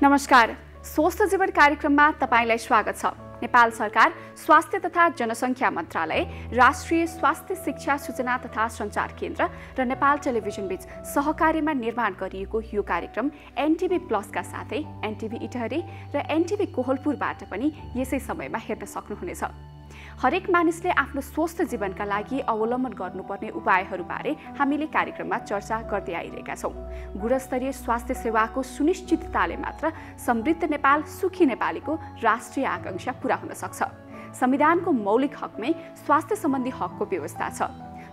नमस्कार, स्वस्थ जीवन कार्यक्रममा तपाईलाई स्वागत छ। नेपाल सरकार स्वास्थ्य तथा जनसङ्ख्या मन्त्रालय, राष्ट्रिय स्वास्थ्य शिक्षा सूचना तथा सञ्चार केन्द्र र नेपाल टेलिभिजन बीच सहकार्यमा निर्माण गरिएको यो कार्यक्रम एनटिभी प्लसका साथै एनटिभी इटहरी र एनटिभी कोहलपुरबाट पनि यसै समयमा हेर्न सक्नुहुनेछ। हरेक मानिसले आफ्नो स्वस्थ जीवनका लागि अवलम्बन गर्नुपर्ने उपायहरूबारे हामीले कार्यक्रममा चर्चा गर्दै आइरहेका छौँ। गुणस्तरीय स्वास्थ्य सेवाको सुनिश्चितताले मात्र समृद्ध नेपाल, सुखी नेपालीको राष्ट्रिय आकांक्षा पूरा हुन सक्छ। संविधानको मौलिक हकमै स्वास्थ्य सम्बन्धी हकको व्यवस्था छ।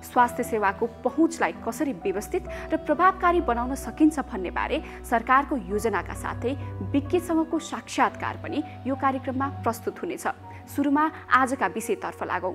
स्वास्थ्य सेवाको पहुँचलाई कसरी व्यवस्थित र प्रभावकारी बनाउन सकिन्छ भन्ने बारे सरकारको योजनाका साथै विज्ञसँगको साक्षात्कार पनि यो कार्यक्रममा प्रस्तुत हुनेछ। सुरुमा आजका विषयतर्फ लागौं।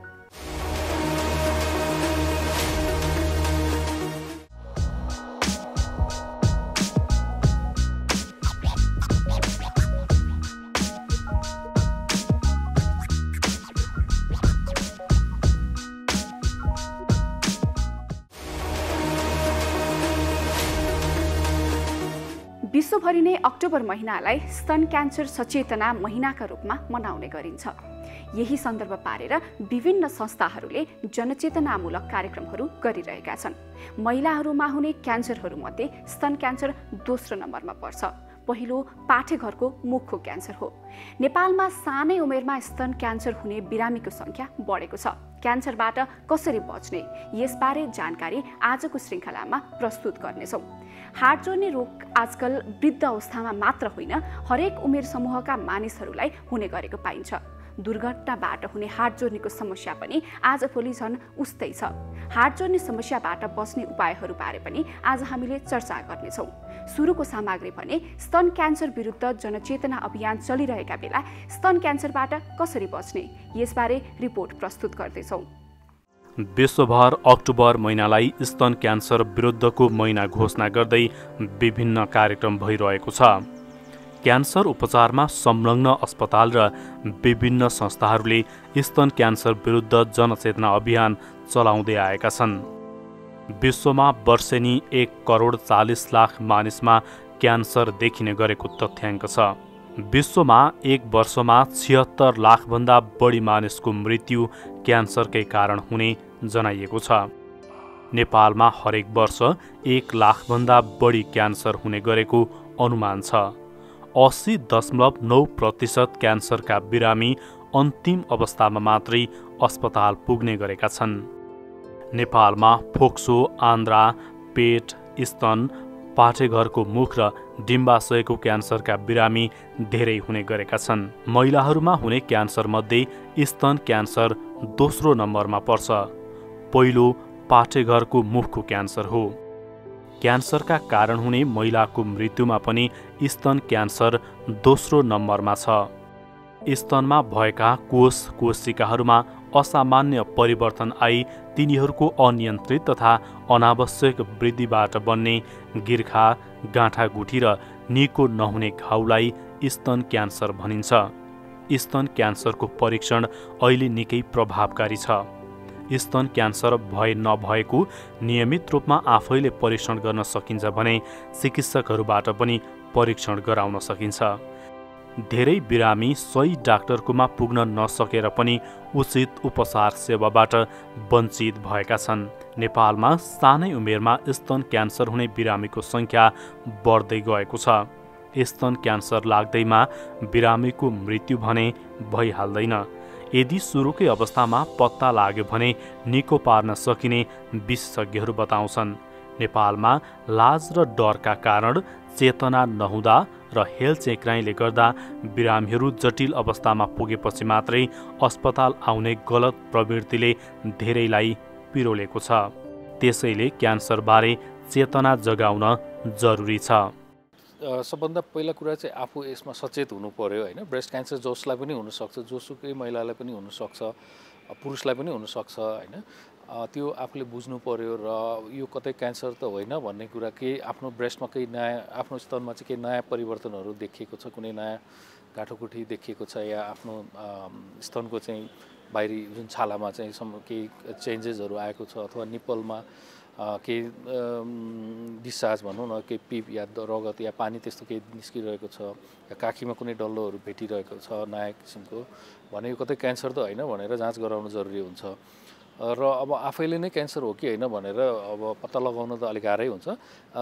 विश्वभरि नै अक्टोबर महिनालाई स्तन क्यान्सर सचेतना महिनाका रूपमा मनाउने गरिन्छ। यही सन्दर्भ पारेर विभिन्न संस्थाहरूले जनचेतनामूलक कार्यक्रमहरू गरिरहेका छन्। महिलाहरूमा हुने क्यान्सरहरूमध्ये स्तन क्यान्सर दोस्रो नम्बरमा पर्छ। पहिलो पाठेघरको मुखको क्यान्सर हो। नेपालमा सानै उमेरमा स्तन क्यान्सर हुने बिरामीको संख्या बढेको छ। क्यान्सरबाट कसरी बच्ने, यसबारे जानकारी आजको श्रृङ्खलामा प्रस्तुत गर्नेछौँ। हार्ट जोड्ने रोग आजकल वृद्ध अवस्थामा मात्र होइन, हरेक उमेर समूहका मानिसहरूलाई हुने गरेको पाइन्छ। दुर्घटनाबाट हुने हार्ट जोड्नेको समस्या पनि आजभोलि झन् उस्तै छ। हार्ट जोड्ने समस्याबाट बच्ने उपायहरूबारे पनि आज हामीले चर्चा गर्नेछौँ। सुरुको सामग्री भने स्तन क्यान्सर विरुद्ध जनचेतना अभियान चलिरहेका बेला स्तन क्यान्सरबाट कसरी बच्ने, यसबारे रिपोर्ट प्रस्तुत गर्दैछौँ। विश्वभर अक्टोबर महिनालाई स्तन क्यान्सर विरुद्धको महिना घोषणा गर्दै विभिन्न कार्यक्रम भइरहेको छ। क्यान्सर उपचारमा संलग्न अस्पताल र विभिन्न संस्थाहरूले स्तन क्यान्सर विरुद्ध जनचेतना अभियान चलाउँदै आएका छन्। विश्वमा वर्षेनी 1,40,00,000 मानिसमा क्यान्सर देखिने गरेको तथ्याङ्क छ। विश्वमा एक वर्षमा 76 लाखभन्दा बढी मानिसको मृत्यु क्यान्सरकै कारण हुने जनाइएको छ। नेपालमा हरेक वर्ष 1 लाखभन्दा बढी क्यान्सर हुने गरेको अनुमान छ। 80.9% क्यान्सरका बिरामी अन्तिम अवस्थामा मात्रै अस्पताल पुग्ने गरेका छन्। नेपालमा फोक्सो, आन्द्रा, पेट, स्तन, पाठेघरको मुख र डिम्बाशयको क्यान्सरका बिरामी धेरै हुने गरेका छन्। महिलाहरूमा हुने क्यान्सरमध्ये स्तन क्यान्सर दोस्रो नम्बरमा पर्छ। पहिलो पाठेघरको मुखको क्यान्सर हो। क्यान्सरका कारण हुने महिलाको मृत्युमा पनि स्तन क्यान्सर दोस्रो नम्बरमा छ। स्तनमा भएका कोशिकाहरूमा असामान्य परिवर्तन आई तिनीहरूको अनियन्त्रित तथा अनावश्यक वृद्धिबाट बन्ने गिर्खा, गाँठागुठी र निको नहुने घाउलाई स्तन क्यान्सर भनिन्छ। स्तन क्यान्सरको परीक्षण अहिले निकै प्रभावकारी छ। स्तन क्यान्सर भए नभएको नियमित रूपमा आफैले परीक्षण गर्न सकिन्छ भने चिकित्सकहरूबाट पनि परीक्षण गराउन सकिन्छ। धेरै बिरामी सही डाक्टरकोमा पुग्न नसकेर पनि उचित उपचार सेवाबाट वञ्चित भएका छन्। नेपालमा सानै उमेरमा स्तन क्यान्सर हुने बिरामीको सङ्ख्या बढ्दै गएको छ। स्तन क्यान्सर लाग्दैमा बिरामीको मृत्यु भने भइहाल्दैन। यदि सुरुकै अवस्थामा पत्ता लाग्यो भने निको पार्न सकिने विशेषज्ञहरू बताउँछन्। नेपालमा लाज र डरका कारण चेतना नहुँदा र हेलचेक्राइले गर्दा बिरामीहरू जटिल अवस्थामा पुगेपछि मात्रै अस्पताल आउने गलत प्रवृत्तिले धेरैलाई पिरोलेको छ। त्यसैले क्यान्सरबारे चेतना जगाउन जरुरी छ। सबभन्दा पहिला कुरा चाहिँ आफू यसमा सचेत हुनु पर्यो होइन। ब्रेस्ट क्यान्सर जसलाई पनि हुनसक्छ, जोसुकै महिलालाई पनि हुनसक्छ, पुरुषलाई पनि हुनसक्छ होइन। त्यो आफूले बुझ्नु पर्यो र यो कतै क्यान्सर त होइन भन्ने कुरा केही आफ्नो ब्रेस्टमा केही नयाँ, आफ्नो स्तनमा चाहिँ केही नयाँ परिवर्तनहरू देखिएको छ, कुनै नयाँ गाँठोकुठी देखिएको छ या आफ्नो स्तनको चाहिँ बाहिरी जुन छालामा चाहिँ केही चेन्जेसहरू आएको छ अथवा निप्पलमा केही डिस्चार्ज भनौँ न, केही पिप या रगत या पानी त्यस्तो केही निस्किरहेको छ, या काखीमा कुनै डल्लोहरू भेटिरहेको छ नयाँ किसिमको भने यो कतै क्यान्सर त होइन भनेर जाँच गराउनु जरुरी हुन्छ। र अब आफैले नै क्यान्सर हो कि होइन भनेर अब पत्ता लगाउन त अलिक गाह्रै हुन्छ।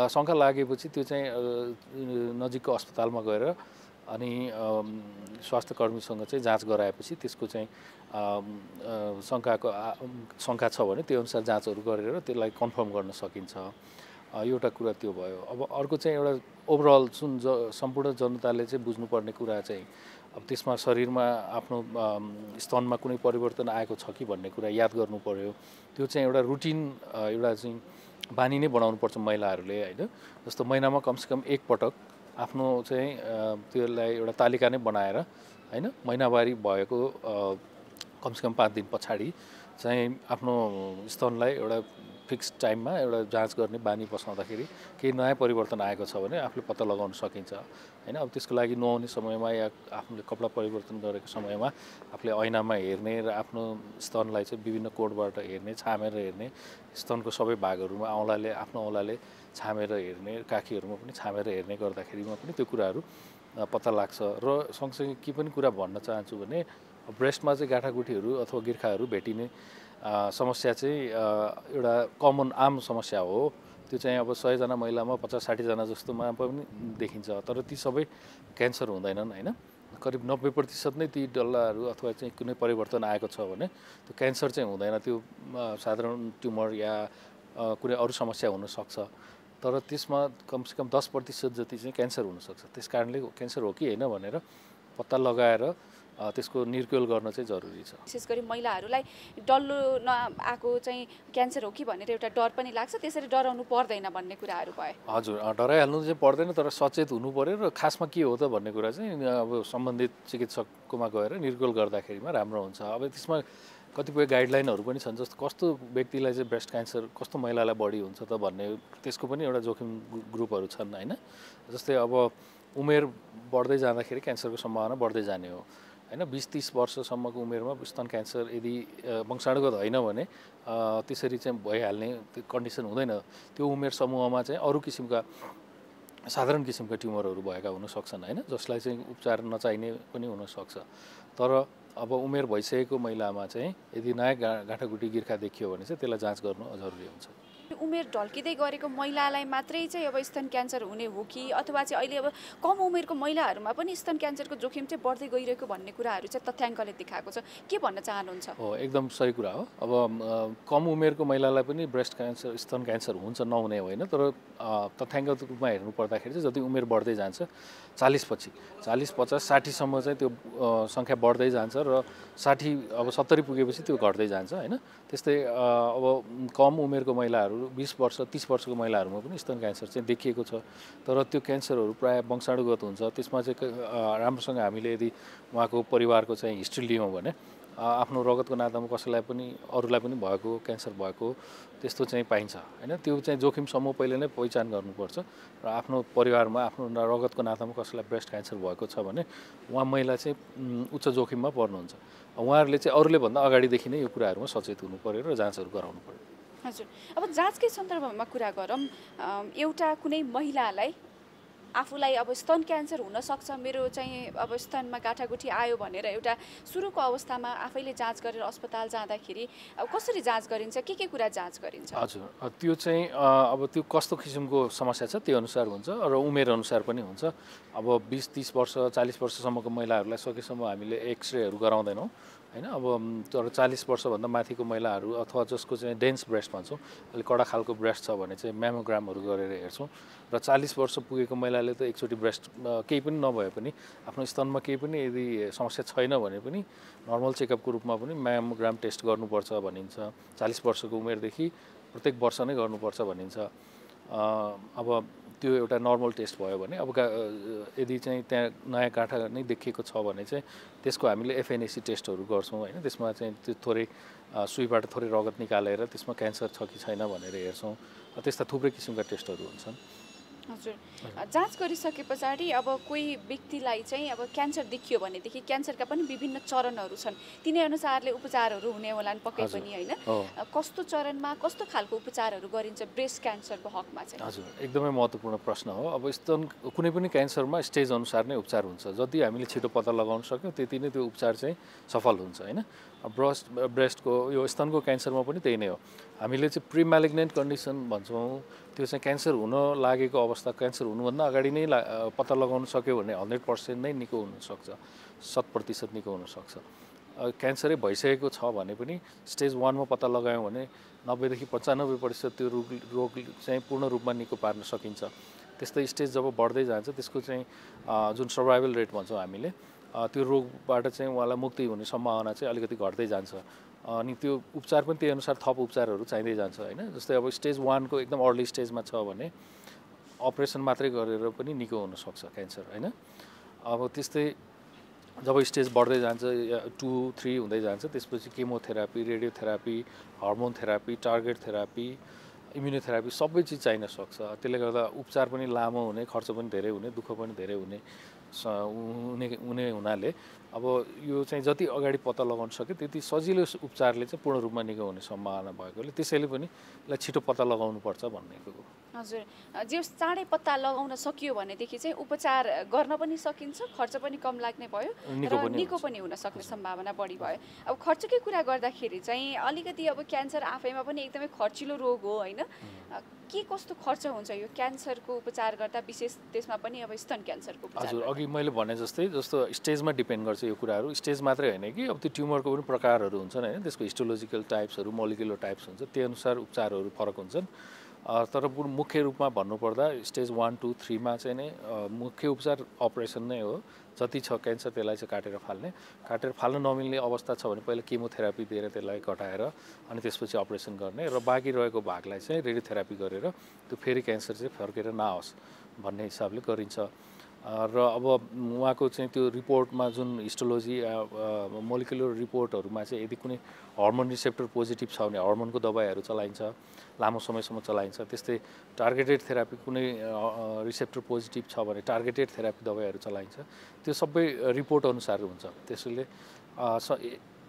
शङ्का लागेपछि त्यो चाहिँ नजिकको अस्पतालमा गएर अनि स्वास्थ्य कर्मीसँग चाहिँ जाँच गराएपछि त्यसको चाहिँ शङ्का छ भने त्यो अनुसार जाँचहरू गरेर त्यसलाई कन्फर्म गर्न सकिन्छ। एउटा कुरा त्यो भयो। अब अर्को चाहिँ एउटा ओभरअल सम्पूर्ण जनताले चाहिँ बुझ्नुपर्ने कुरा चाहिँ अब त्यसमा शरीरमा आफ्नो स्तनमा कुनै परिवर्तन आएको छ कि भन्ने कुरा याद गर्नु पर्यो। त्यो चाहिँ एउटा रुटिन एउटा चाहिँ बानी नै बनाउनुपर्छ महिलाहरूले होइन। जस्तो महिनामा कमसेकम एक पटक आफ्नो चाहिँ त्यसलाई एउटा तालिका नै बनाएर होइन महिनावारी भएको कमसेकम 5 दिन पछाडि चाहिँ आफ्नो स्तनलाई एउटा फिक्स टाइममा एउटा जाँच गर्ने बानी बसाउँदाखेरि केही नयाँ परिवर्तन आएको छ भने आफूले पत्ता लगाउन सकिन्छ होइन। अब त्यसको लागि नुहाउने समयमा या आफूले कपडा परिवर्तन गरेको समयमा आफूले ऐनामा हेर्ने र आफ्नो स्तनलाई चाहिँ विभिन्न कोणबाट हेर्ने, छामेर हेर्ने, स्तनको सबै भागहरूमा आफ्नो औँलाले छामेर हेर्ने, काखीहरूमा पनि छामेर हेर्ने गर्दाखेरिमा पनि त्यो कुराहरू पत्ता लाग्छ। र सँगसँगै के पनि कुरा भन्न चाहन्छु भने ब्रेस्टमा चाहिँ गाँठागुठीहरू अथवा गिर्खाहरू भेटिने समस्या चाहिँ एउटा कमन आम समस्या हो। त्यो चाहिँ अब 100 जना महिलामा 50-60 जना जस्तोमा पनि देखिन्छ। तर ती सबै क्यान्सर हुँदैनन् होइन। करिब 90% नै ती डल्लाहरू अथवा चाहिँ कुनै परिवर्तन आएको छ भने त्यो क्यान्सर चाहिँ हुँदैन। त्यो साधारण ट्युमर या कुनै अरू समस्या हुनसक्छ। तर त्यसमा कमसेकम 10% जति चाहिँ क्यान्सर हुनसक्छ। त्यस कारणले क्यान्सर हो कि होइन भनेर पत्ता लगाएर त्यसको निर्क्युल गर्न चाहिँ जरुरी छ। विशेष गरी महिलाहरूलाई डल्लो नआएको चाहिँ क्यान्सर हो कि भनेर एउटा डर पनि लाग्छ, त्यसरी डराउनु पर्दैन भन्ने कुराहरू भए। हजुर, डराइहाल्नु चाहिँ पर्दैन, तर सचेत हुनु पर्यो। र खासमा के हो त भन्ने कुरा चाहिँ अब सम्बन्धित चिकित्सककोमा गएर निर्क्युल गर्दाखेरिमा राम्रो हुन्छ। अब त्यसमा कतिपय गाइडलाइनहरू पनि छन्, जस्तो कस्तो व्यक्तिलाई चाहिँ ब्रेस्ट क्यान्सर कस्तो महिलालाई बढी हुन्छ त भन्ने त्यसको पनि एउटा जोखिम ग्रुपहरू छन् होइन। जस्तै अब उमेर बढ्दै जाँदाखेरि क्यान्सरको सम्भावना बढ्दै जाने हो होइन। 20-30 वर्षसम्मको उमेरमा स्तन क्यान्सर यदि वंशाणुगत होइन भने त्यसरी चाहिँ भइहाल्ने त्यो कन्डिसन हुँदैन। त्यो उमेर समूहमा चाहिँ अरू किसिमका साधारण किसिमका ट्युमरहरू भएका हुनसक्छन् होइन, जसलाई चाहिँ उपचार नचाहिने पनि हुनसक्छ। तर अब उमेर भइसकेको महिलामा चाहिँ यदि नयाँ गाँठागुठी गिर्खा देखियो भने चाहिँ त्यसलाई जाँच गर्नु जरुरी हुन्छ। उमेर ढल्किँदै गरेको महिलालाई मात्रै चाहिँ अब स्तन क्यान्सर हुने हो कि अथवा चाहिँ अहिले अब कम उमेरको महिलाहरूमा पनि स्तन क्यान्सरको जोखिम चाहिँ बढ्दै गइरहेको भन्ने कुराहरू चाहिँ तथ्याङ्कले देखाएको छ, के भन्न चाहनुहुन्छ? हो, एकदम सही कुरा हो। अब कम उमेरको महिलालाई पनि ब्रेस्ट क्यान्सर स्तन क्यान्सर हुन्छ नहुने होइन। तर तथ्याङ्कगत रूपमा हेर्नु पर्दाखेरि चाहिँ जति उमेर बढ्दै जान्छ 40 पछि 40, 50, 60 सम्म चाहिँ त्यो सङ्ख्या बढ्दै जान्छ र 60 अब 70 पुगेपछि त्यो घट्दै जान्छ होइन। त्यस्तै अब कम उमेरको महिलाहरू 20 वर्ष 30 वर्षको महिलाहरूमा पनि स्तन क्यान्सर चाहिँ देखिएको छ। तर त्यो क्यान्सरहरू प्रायः वंशाणुगत हुन्छ। त्यसमा चाहिँ राम्रोसँग हामीले यदि उहाँको परिवारको चाहिँ हिस्ट्री लियौँ भने आफ्नो रगतको नातामा कसैलाई पनि अरूलाई पनि भएको क्यान्सर भएको त्यस्तो चाहिँ पाइन्छ होइन। त्यो चाहिँ जोखिम समूह पहिले नै पहिचान गर्नुपर्छ र आफ्नो परिवारमा आफ्नो रगतको नातामा कसैलाई ब्रेस्ट क्यान्सर भएको छ भने उहाँ महिला चाहिँ उच्च जोखिममा पर्नुहुन्छ। उहाँहरूले चाहिँ अरूले भन्दा अगाडिदेखि नै यो कुराहरूमा सचेत हुनु पर्यो र जाँचहरू गराउनु पर्यो। हजुर, अब जाँचकै सन्दर्भमा कुरा गरौँ। एउटा कुनै महिलालाई आफूलाई अब स्तन क्यान्सर हुनसक्छ, मेरो चाहिँ अब स्तनमा गाँठागुठी आयो भनेर एउटा सुरुको अवस्थामा आफैले जाँच गरेर अस्पताल जाँदाखेरि अब कसरी जाँच गरिन्छ, के कुरा जाँच गरिन्छ? हजुर, त्यो चाहिँ अब त्यो कस्तो किसिमको समस्या छ त्यो अनुसार हुन्छ र उमेर अनुसार पनि हुन्छ। अब 20-30 वर्ष 40 वर्षसम्मको महिलाहरूलाई सकेसम्म हामीले एक्सरेहरू गराउँदैनौँ होइन। अब तर 40 वर्षभन्दा माथिको महिलाहरू अथवा जसको चाहिँ डेन्स ब्रेस्ट भन्छौँ, अलिक कडा खालको ब्रेस्ट छ भने चाहिँ म्यामोग्रामहरू गरेर हेर्छौँ। र 40 वर्ष पुगेको महिलाले त एकचोटि ब्रेस्ट केही पनि नभए पनि आफ्नो स्तनमा केही पनि यदि समस्या छैन भने पनि नर्मल चेकअपको रूपमा पनि म्यामोग्राम टेस्ट गर्नुपर्छ भनिन्छ। 40 वर्षको उमेरदेखि प्रत्येक वर्ष नै गर्नुपर्छ भनिन्छ। अब त्यो एउटा नर्मल टेस्ट भयो भने अब यदि चाहिँ त्यहाँ नयाँ गाँठा नै देखिएको छ भने चाहिँ त्यसको हामीले एफएनएसी टेस्टहरू गर्छौँ होइन। त्यसमा चाहिँ त्यो थोरै सुईबाट थोरै रगत निकालेर त्यसमा क्यान्सर छ कि छैन भनेर हेर्छौँ। त्यस्ता थुप्रै किसिमका टेस्टहरू हुन्छन्। हजुर, जाँच गरिसके पछाडि अब कोही व्यक्तिलाई चाहिँ अब क्यान्सर देखियो भनेदेखि क्यान्सरका पनि विभिन्न चरणहरू छन्, तिनै अनुसारले उपचारहरू हुने होलान् पक्कै पनि, होइन? कस्तो चरणमा कस्तो खालको उपचारहरू गरिन्छ ब्रेस्ट क्यान्सरको हकमा चाहिँ? हजुर, एकदमै महत्त्वपूर्ण प्रश्न हो। अब स्तन कुनै पनि क्यान्सरमा स्टेज अनुसार नै उपचार हुन्छ। जति हामीले छिटो पत्ता लगाउन सक्यौँ त्यति नै त्यो उपचार चाहिँ सफल हुन्छ, होइन? ब्रेस्टको यो स्तनको क्यान्सरमा पनि त्यही नै हो। हामीले चाहिँ प्री म्यालिग्नेन्ट कन्डिसन भन्छौँ, त्यो चाहिँ क्यान्सर हुन लागेको अवस्था, क्यान्सर हुनुभन्दा अगाडि नै पत्ता लगाउन सक्यो भने 100% नै निको हुनसक्छ, 100% निको हुनसक्छ। क्यान्सरै भइसकेको छ भने पनि स्टेज 1 मा पत्ता लगायौँ भने 90 देखि 95% त्यो रोग चाहिँ पूर्ण रूपमा निको पार्न सकिन्छ। त्यस्तै स्टेज जब बढ्दै जान्छ त्यसको चाहिँ जुन सर्भाइभल रेट भन्छौँ हामीले, त्यो रोगबाट चाहिँ उहाँलाई मुक्ति हुने सम्भावना चाहिँ अलिकति घट्दै जान्छ। अनि त्यो उपचार पनि त्यही अनुसार थप उपचारहरू चाहिँदै जान्छ, होइन? जस्तै अब स्टेज 1 को एकदम अर्ली स्टेजमा छ भने अपरेसन मात्रै गरेर पनि निको हुनसक्छ क्यान्सर, होइन? अब त्यस्तै जब स्टेज बढ्दै जान्छ 2, 3 हुँदै जान्छ त्यसपछि chemotherapy, radiotherapy, hormone therapy, target therapy, immunotherapy सबै चिज चाहिन सक्छ। त्यसले गर्दा उपचार पनि लामो हुने, खर्च पनि धेरै हुने, दुःख पनि धेरै हुने हुनाले अब यो चाहिँ जति अगाडि पत्ता लगाउन सक्यो त्यति सजिलो उपचारले चाहिँ पूर्ण रूपमा निको हुने सम्भावना भएकोले त्यसैले पनि यसलाई छिटो पत्ता लगाउनुपर्छ भन्नेको हो। हजुर, जे चाँडै पत्ता लगाउन सकियो भनेदेखि चाहिँ उपचार गर्न पनि सकिन्छ, खर्च पनि कम लाग्ने भयो र निको पनि हुन सक्ने सम्भावना बढी भयो। अब खर्चकै कुरा गर्दाखेरि चाहिँ अलिकति अब क्यान्सर आफैमा पनि एकदमै खर्चिलो रोग हो, होइन? के कस्तो खर्च हुन्छ यो क्यान्सरको उपचार गर्दा, विशेष त्यसमा पनि अब स्तन क्यान्सरको उपचार? हजुर, अघि मैले भने जस्तो स्टेजमा डिपेन्ड गर्छ यो कुराहरू। स्टेज मात्रै होइन कि अब त्यो ट्युमरको पनि प्रकारहरू हुन्छन्, होइन? त्यसको हिस्टोलोजिकल टाइप्सहरू, मोलिकुलर टाइप्स हुन्छ, त्यही अनुसार उपचारहरू फरक हुन्छन्। तर मुख्य रूपमा भन्नुपर्दा स्टेज 1, 2, 3 मा चाहिँ नै मुख्य उपचार अपरेसन नै हो। जति छ क्यान्सर त्यसलाई चाहिँ काटेर फाल्न नमिल्ने अवस्था छ भने पहिला केमोथेरापी दिएर त्यसलाई घटाएर अनि त्यसपछि अपरेसन गर्ने र बाँकी रहेको भागलाई चाहिँ रेडियोथेरापी गरेर त्यो फेरि क्यान्सर चाहिँ फर्केर नआओस् भन्ने हिसाबले गरिन्छ। र अब उहाँको चाहिँ त्यो रिपोर्टमा जुन हिस्टोलोजी मोलिकुलर रिपोर्टहरूमा चाहिँ यदि कुनै हर्मोन रिसेप्टर पोजिटिभ छ भने हर्मोनको दबाईहरू चलाइन्छ, लामो समयसम्म चलाइन्छ। त्यस्तै टार्गेटेड थेरापी कुनै रिसेप्टर पोजिटिभ छ भने टार्गेटेड थेरापी दबाईहरू चलाइन्छ। त्यो सबै रिपोर्ट अनुसार हुन्छ। त्यसैले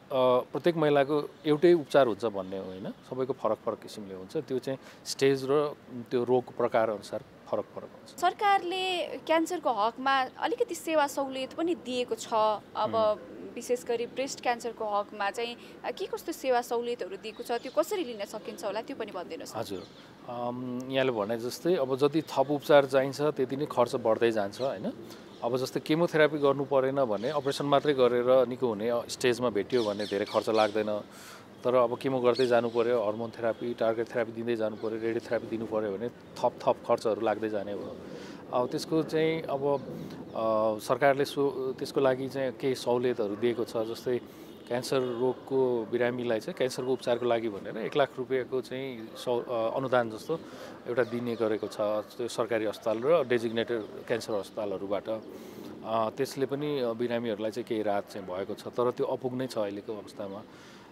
प्रत्येक महिलाको एउटै उपचार हुन्छ भन्ने होइन, सबैको फरक किसिमले हुन्छ। त्यो चाहिँ स्टेज र त्यो रोगको प्रकार अनुसार फरक हुन्छ। सरकारले क्यान्सरको हकमा अलिकति सेवा सहुलियत पनि दिएको छ। अब विशेष गरी ब्रेस्ट क्यान्सरको हकमा चाहिँ के कस्तो सेवा सहुलियतहरू दिएको छ, त्यो कसरी लिन सकिन्छ होला, त्यो पनि भनिदिनुहोस्। हजुर, यहाँले भने जस्तै अब जति थप उपचार चाहिन्छ त्यति नै खर्च बढ्दै जान्छ, होइन? अब जस्तै केमोथेरापी गर्नु परेन भने अपरेसन मात्रै गरेर निको हुने स्टेजमा भेटियो भने धेरै खर्च लाग्दैन। तर अब केमो गर्दै जानु पर्यो, हर्मोन थेरापी, टार्गेट थेरापी दिँदै जानु पर्यो, रेडियोथेरापी दिनु पर्यो भने थप खर्चहरू लाग्दै जाने हो। अब त्यसको चाहिँ अब सरकारले त्यसको लागि चाहिँ केही सहुलियतहरू दिएको छ। जस्तै क्यान्सर रोगको बिरामीलाई चाहिँ क्यान्सरको उपचारको लागि भनेर 1 लाख रुपियाँको चाहिँ अनुदान जस्तो एउटा दिने गरेको छ त्यो सरकारी अस्पताल र डेजिग्नेटेड क्यान्सर अस्पतालहरूबाट। त्यसले पनि बिरामीहरूलाई चाहिँ केही राहत चाहिँ भएको छ, तर त्यो अपुग्नै छ अहिलेको अवस्थामा।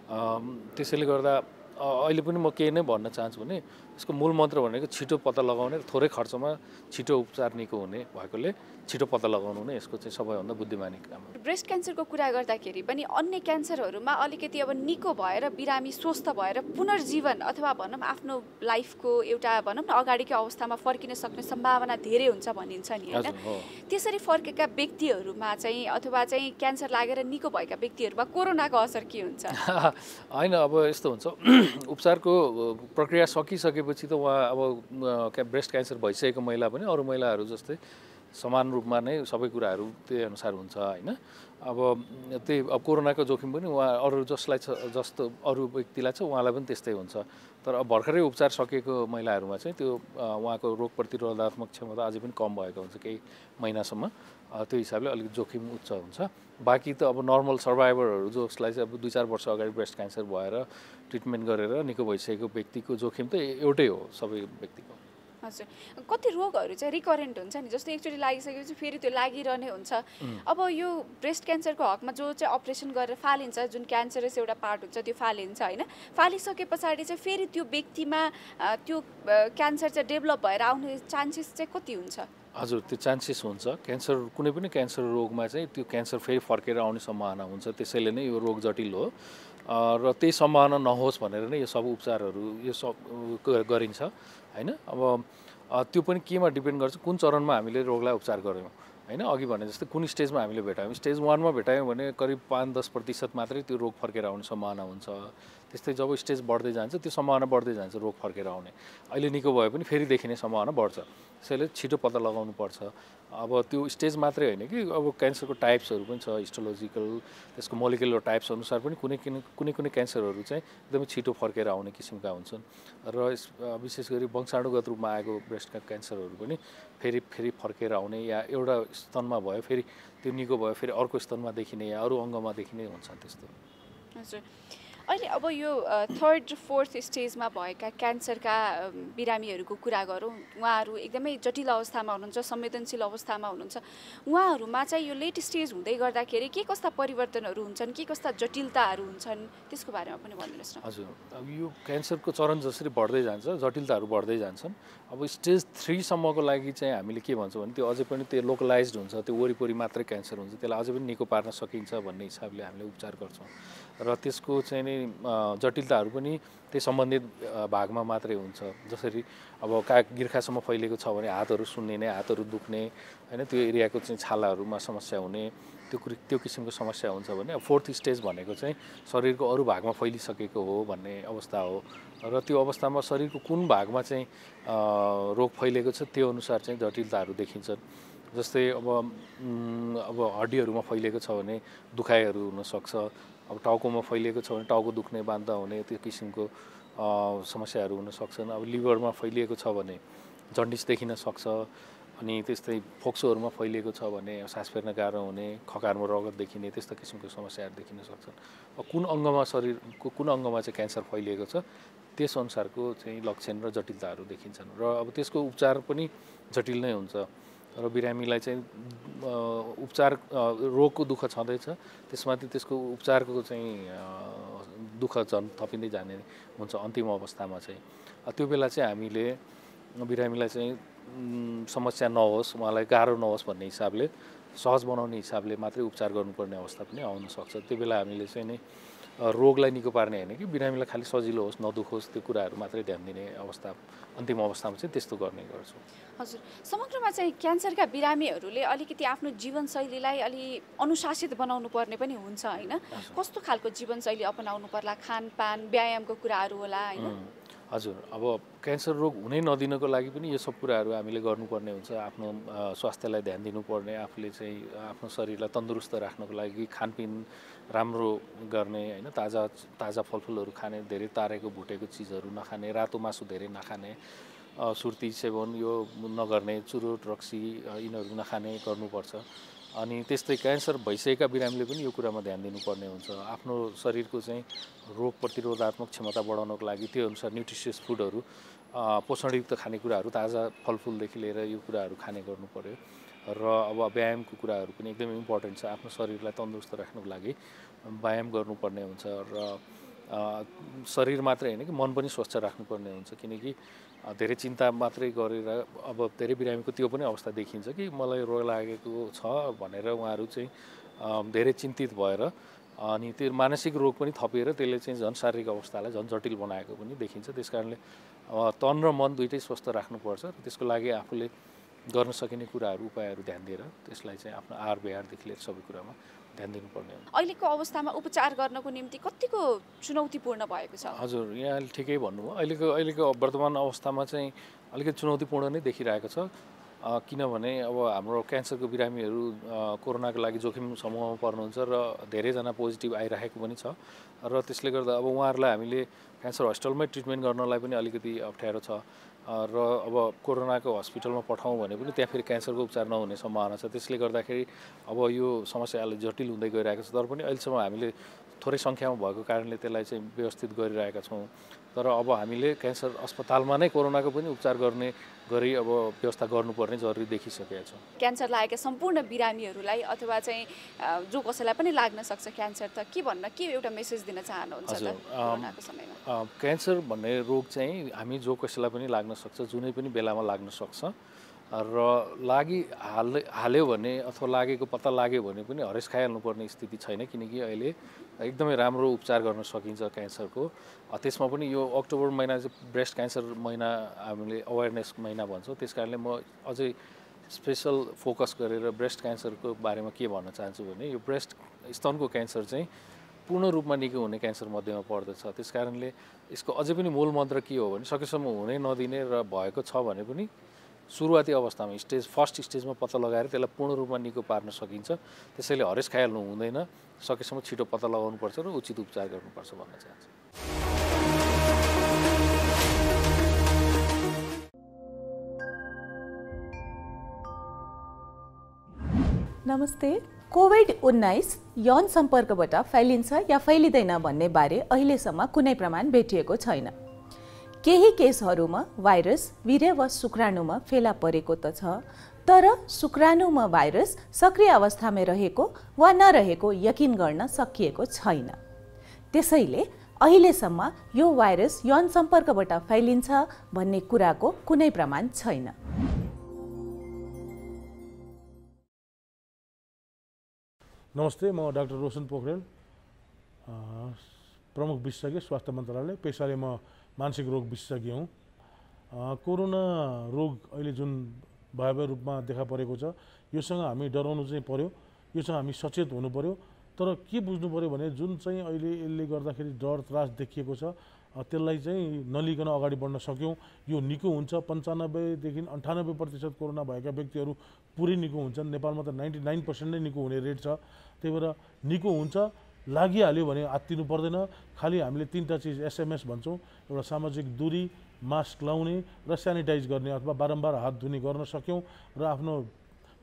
त्यसैले गर्दा अहिले पनि म के नै भन्न चाहन्छु भने यसको मूल मन्त्र भनेको छिटो पत्ता लगाउने र थोरै खर्चमा छिटो उपचार निको हुने भएकोले छिटो पत्ता लगाउनु नै यसको चाहिँ सबैभन्दा बुद्धिमानी काम हो। ब्रेस्ट क्यान्सरको कुरा गर्दाखेरि पनि अन्य क्यान्सरहरूमा अलिकति अब निको भएर बिरामी स्वस्थ भएर पुनर्जीवन अथवा भनौँ आफ्नो लाइफको एउटा भनौँ न अगाडिको अवस्थामा फर्किन सक्ने सम्भावना धेरै हुन्छ भनिन्छ नि, होइन? त्यसरी फर्केका व्यक्तिहरूमा चाहिँ अथवा चाहिँ क्यान्सर लागेर निको भएका व्यक्तिहरूमा कोरोनाको असर के हुन्छ? होइन, अब यस्तो हुन्छ उपचारको प्रक्रिया सकिसकेपछि त उहाँ अब ब्रेस्ट क्यान्सर भइसकेको महिला पनि अरू महिलाहरू जस्तै समान रूपमा नै सबै कुराहरू त्यही अनुसार हुन्छ, होइन? अब कोरोनाको जोखिम पनि उहाँ अरू जसलाई छ जस्तो अरू व्यक्तिलाई छ उहाँलाई पनि त्यस्तै हुन्छ। तर अब भर्खरै उपचार सकिएको महिलाहरूमा चाहिँ त्यो उहाँको रोग प्रतिरोधात्मक क्षमता अझै पनि कम भएको हुन्छ केही महिनासम्म। त्यो हिसाबले अलिक जोखिम उच्च हुन्छ। बाँकी त अब नर्मल सर्भाइभरहरू जसलाई चाहिँ अब 2-4 वर्ष अगाडि ब्रेस्ट क्यान्सर भएर ट्रिटमेन्ट गरेर निको भइसकेको व्यक्तिको जोखिम त एउटै हो सबै व्यक्तिको। हजुर कति रोगहरू चाहिँ रिकरेन्ट हुन्छ नि जस्तो एकचोटि लागिसकेपछि फेरि त्यो लागिरहने हुन्छ अब यो ब्रेस्ट क्यान्सरको हकमा जो चाहिँ अपरेसन गरेर फालिन्छ जुन क्यान्सरस एउटा पार्ट हुन्छ त्यो फालिन्छ होइन फालिसके पछाडि चाहिँ फेरि त्यो व्यक्तिमा त्यो क्यान्सर चाहिँ डेभलप भएर आउने चान्सेस चाहिँ कति हुन्छ हजुर त्यो चान्सेस हुन्छ क्यान्सर कुनै पनि क्यान्सर रोगमा चाहिँ त्यो क्यान्सर फेरि फर्केर आउने सम्भावना हुन्छ त्यसैले नै यो रोग जटिल हो र त्यही सम्भावना नहोस् भनेर नै यो सब उपचारहरू यो सब गरिन्छ हैन अब त्यो पनि केमा डिपेन्ड गर्छ कुन चरणमा हामीले रोगलाई उपचार गर्यौँ हैन अघि भने जस्तै कुन स्टेजमा हामीले भेटायौँ स्टेज 1 मा भेटायौँ भने करिब 5-10% मात्रै त्यो रोग फर्केर आउने सम्भावना हुन्छ त्यस्तै जब स्टेज बढ्दै जान्छ त्यो सम्भावना बढ्दै जान्छ रोग फर्केर आउने अहिले निको भए पनि फेरि देखिने सम्भावना बढ्छ त्यसैले छिटो पत्ता लगाउनु पर्छ अब त्यो स्टेज मात्रै होइन कि अब क्यान्सरको टाइप्सहरू पनि छ हिस्टोलोजिकल त्यसको मोलिकुलर टाइप्स अनुसार पनि कुनै क्यान्सरहरू चाहिँ एकदमै छिटो फर्केर आउने किसिमका हुन्छन् र विशेष गरी वंशाणुगत रूपमा आएको ब्रेस्ट क्यान्सरहरू पनि फेरि फर्केर आउने या एउटा स्तनमा भयो फेरि त्यो निको भयो फेरि अर्को स्तनमा देखिने या अरू अङ्गमा देखिने हुन्छ त्यस्तो हजुर अहिले अब यो 3rd 4th स्टेजमा भएका क्यान्सरका बिरामीहरूको कुरा गरौँ उहाँहरू एकदमै जटिल अवस्थामा हुनुहुन्छ संवेदनशील अवस्थामा हुनुहुन्छ उहाँहरूमा चाहिँ यो लेट स्टेज हुँदै गर्दाखेरि के कस्ता परिवर्तनहरू हुन्छन् के कस्ता जटिलताहरू हुन्छन् त्यसको बारेमा पनि भनिदिनुहोस् न हजुर अब यो क्यान्सरको चरण जसरी बढ्दै जान्छ जटिलताहरू बढ्दै जान्छन् अब स्टेज 3 सम्मको लागि चाहिँ हामीले के भन्छौँ भने त्यो अझै पनि त्यो लोकलाइज्ड हुन्छ त्यो वरिपरि मात्रै क्यान्सर हुन्छ त्यसलाई अझै पनि निको पार्न सकिन्छ भन्ने हिसाबले हामीले उपचार गर्छौँ र त्यसको चाहिँ नि जटिलताहरू पनि त्यही सम्बन्धित भागमा मात्रै हुन्छ जसरी अब गिर्खासम्म फैलिएको छ भने हातहरू सुन्निने हातहरू दुख्ने हैन त्यो एरियाको चाहिँ छालाहरूमा समस्या हुने त्यो किसिमको समस्या हुन्छ भने अब 4th स्टेज भनेको चाहिँ शरीरको अरू भागमा फैलिसकेको हो भन्ने अवस्था हो र त्यो अवस्थामा शरीरको कुन भागमा चाहिँ रोग फैलिएको छ त्यो अनुसार चाहिँ जटिलताहरू देखिन्छन् जस्तै अब हड्डीहरूमा फैलिएको छ भने दुखाइहरू हुन सक्छ अब टाउकोमा फैलिएको छ भने टाउको दुख्ने बान्ता हुने त्यो किसिमको समस्याहरू हुन सक्छन् अब लिभरमा फैलिएको छ भने जन्डिस देखिन सक्छ अनि त्यस्तै फोक्सोहरूमा फैलिएको छ भने सास फेर्न गाह्रो हुने खकारमा रगत देखिने त्यस्तो किसिमको समस्याहरू देखिन सक्छन् अब कुन अङ्गमा शरीरको कुन अङ्गमा चाहिँ क्यान्सर फैलिएको छ त्यस अनुसारको चाहिँ लक्षण र जटिलताहरू देखिन्छन् र अब त्यसको उपचार पनि जटिल नै हुन्छ र बिरामीलाई चाहिँ उपचार रोगको दुःख छँदैछ त्यसमाथि त्यसको उपचारको चाहिँ दुःख झन् थपिँदै जाने हुन्छ अन्तिम अवस्थामा चाहिँ त्यो बेला चाहिँ हामीले बिरामीलाई चाहिँ समस्या नहोस् उहाँलाई गाह्रो नहोस् भन्ने हिसाबले सहज बनाउने हिसाबले मात्रै उपचार गर्नुपर्ने अवस्था पनि आउन सक्छ त्यो बेला हामीले चाहिँ नि रोगलाई निको पार्ने होइन कि बिरामीलाई खालि सजिलो होस् नदुखोस् त्यो कुराहरू मात्रै ध्यान दिने अवस्था अन्तिम अवस्थामा चाहिँ त्यस्तो गर्ने गर्छौँ हजुर समग्रमा चाहिँ क्यान्सरका बिरामीहरूले अलिकति आफ्नो जीवनशैलीलाई अलि अनुशासित बनाउनु पर्ने पनि हुन्छ होइन कस्तो खालको जीवनशैली अपनाउनु पर्ला खानपान व्यायामको कुराहरू होला होइन हजुर अब क्यान्सर रोग हुनै नदिनको लागि पनि यो सब कुराहरू हामीले गर्नुपर्ने हुन्छ आफ्नो स्वास्थ्यलाई ध्यान दिनुपर्ने आफूले चाहिँ आफ्नो शरीरलाई तन्दुरुस्त राख्नको लागि खानपिन राम्रो गर्ने होइन ताजा फलफुलहरू खाने धेरै तारेको भुटेको चिजहरू नखाने रातो मासु धेरै नखाने सुर्ती सेवन यो नगर्ने चुरोट रक्सी यिनीहरू नखाने गर्नुपर्छ अनि त्यस्तै क्यान्सर भइसकेका बिरामीले पनि यो कुरामा ध्यान दिनुपर्ने हुन्छ आफ्नो शरीरको चाहिँ रोग प्रतिरोधात्मक क्षमता बढाउनको लागि त्यो अनुसार न्युट्रिसियस फुडहरू पोषणयुक्त खानेकुराहरू ताजा फलफुलदेखि लिएर यो कुराहरू खाने गर्नु पर्यो र अब व्यायामको कुराहरू पनि एकदमै इम्पोर्टेन्ट छ आफ्नो शरीरलाई तन्दुरुस्त राख्नको लागि व्यायाम गर्नुपर्ने हुन्छ र शरीर मात्रै होइन कि मन पनि स्वच्छ राख्नुपर्ने हुन्छ किनकि धेरै चिन्ता मात्रै गरेर अब धेरै बिरामीको त्यो पनि अवस्था देखिन्छ कि मलाई रोग लागेको छ भनेर उहाँहरू चाहिँ धेरै चिन्तित भएर अनि त्यो मानसिक रोग पनि थपिएर त्यसले चाहिँ झन् शारीरिक अवस्थालाई झन् जटिल बनाएको पनि देखिन्छ त्यस कारणले तन र मन दुइटै स्वस्थ राख्नुपर्छ र त्यसको लागि आफूले गर्न सकिने कुराहरू उपायहरू ध्यान दिएर त्यसलाई चाहिँ आफ्नो आहार व्यवहारदेखि लिएर सबै कुरामा ध्यान दिनुपर्ने हुन्छ अहिलेको अवस्थामा उपचार गर्नको निम्ति कतिको चुनौतीपूर्ण भएको छ हजुर यहाँले ठिकै भन्नुभयो अहिलेको वर्तमान अवस्थामा चाहिँ अलिकति चुनौतीपूर्ण नै देखिरहेको छ किनभने अब हाम्रो क्यान्सरको बिरामीहरू कोरोनाको लागि जोखिम समूहमा पर्नुहुन्छ र धेरैजना पोजिटिभ आइरहेको पनि छ र त्यसले गर्दा अब उहाँहरूलाई हामीले क्यान्सर हस्पिटलमै ट्रिटमेन्ट गर्नलाई पनि अलिकति अप्ठ्यारो छ र अब कोरोनाको हस्पिटलमा पठाउँ भने पनि त्यहाँ फेरि क्यान्सरको उपचार नहुने सम्भावना छ त्यसले गर्दाखेरि अब यो समस्या अलि जटिल हुँदै गइरहेको छ तर पनि अहिलेसम्म हामीले थोरै सङ्ख्यामा भएको कारणले त्यसलाई चाहिँ व्यवस्थित गरिरहेका छौँ तर अब हामीले क्यान्सर अस्पतालमा नै कोरोनाको पनि उपचार गर्ने गरी अब व्यवस्था गर्नुपर्ने जरुरी देखिसकेको छ। क्यान्सर लागेका सम्पूर्ण बिरामीहरूलाई अथवा चाहिँ जो कसैलाई पनि लाग्न सक्छ क्यान्सर, त के एउटा मेसेज दिन चाहनुहुन्छ त कोरोनाको समयमा? क्यान्सर भन्ने रोग चाहिँ हामी जो कसैलाई पनि लाग्न सक्छ, जुनै पनि बेलामा लाग्न सक्छ र हाल्यो भने अथवा लागेको पत्ता लाग्यो भने पनि हरेस खाइहाल्नुपर्ने स्थिति छैन, किनकि अहिले एकदमै राम्रो उपचार गर्न सकिन्छ क्यान्सरको। त्यसमा पनि यो अक्टोबर महिना चाहिँ ब्रेस्ट क्यान्सर महिना हामीले अवेरनेस महिना भन्छौँ, त्यस कारणले म अझै स्पेसल फोकस गरेर ब्रेस्ट क्यान्सरको बारेमा के भन्न चाहन्छु भने यो ब्रेस्ट स्तनको क्यान्सर चाहिँ पूर्ण रूपमा निको हुने क्यान्सर मध्येमा पर्दछ। त्यस कारणले यसको अझै पनि मूल मन्त्र के हो भने सकेसम्म हुनै नदिने र भएको छ भने पनि सुरुवाती अवस्थामा फर्स्ट स्टेजमा पत्ता लगाएर त्यसलाई पूर्ण रूपमा निको पार्न सकिन्छ। त्यसैले हरेस खाइहाल्नु हुँदैन, सकेसम्म छिटो पत्ता लगाउनुपर्छ र उचित उपचार गर्नुपर्छ भन्न चाहन्छु। नमस्ते। कोभिड-19 यौन सम्पर्कबाट फैलिन्छ या फैलिँदैन भन्ने बारे अहिलेसम्म कुनै प्रमाण भेटिएको छैन। केही केसहरूमा भाइरस वीर्य वा शुक्राणुमा फेला परेको त छ, तर शुक्राणुमा भाइरस सक्रिय अवस्थामा रहेको वा नरहेको यकिन गर्न सकिएको छैन। त्यसैले अहिलेसम्म यो भाइरस यौन सम्पर्कबाट फैलिन्छ भन्ने कुराको कुनै प्रमाण छैन। नमस्ते, म डाक्टर रोशन पोखरेल, प्रमुख विशेषज्ञ स्वास्थ्य मन्त्रालय। पेसाले म मानसिक रोग विशेषज्ञ हुँ। कोरोना रोग अहिले जुन भयावह रूपमा देखा परेको छ, योसँग हामी डराउनु चाहिँ पर्यो, योसँग हामी सचेत हुनु पर्यो। तर के बुझ्नु पर्यो भने जुन चाहिँ अहिले यसले गर्दाखेरि डर त्रास देखिएको छ, त्यसलाई चाहिँ नलिकन अगाडि बढ्न सक्यौँ। यो निको हुन्छ। 95 देखि 98% कोरोना भएका व्यक्तिहरू पुरै निको हुन्छन्। नेपालमा त 99% नै निको हुने रेट छ। त्यही भएर निको हुन्छ। लागिहाल्यो भने आत्तिनु पर्दैन। खालि हामीले 3टा चिज SMS भन्छौँ, एउटा सामाजिक दूरी, मास्क लाउने र सेनिटाइज गर्ने अथवा बारम्बार हात धुने गर्न सक्यौँ र आफ्नो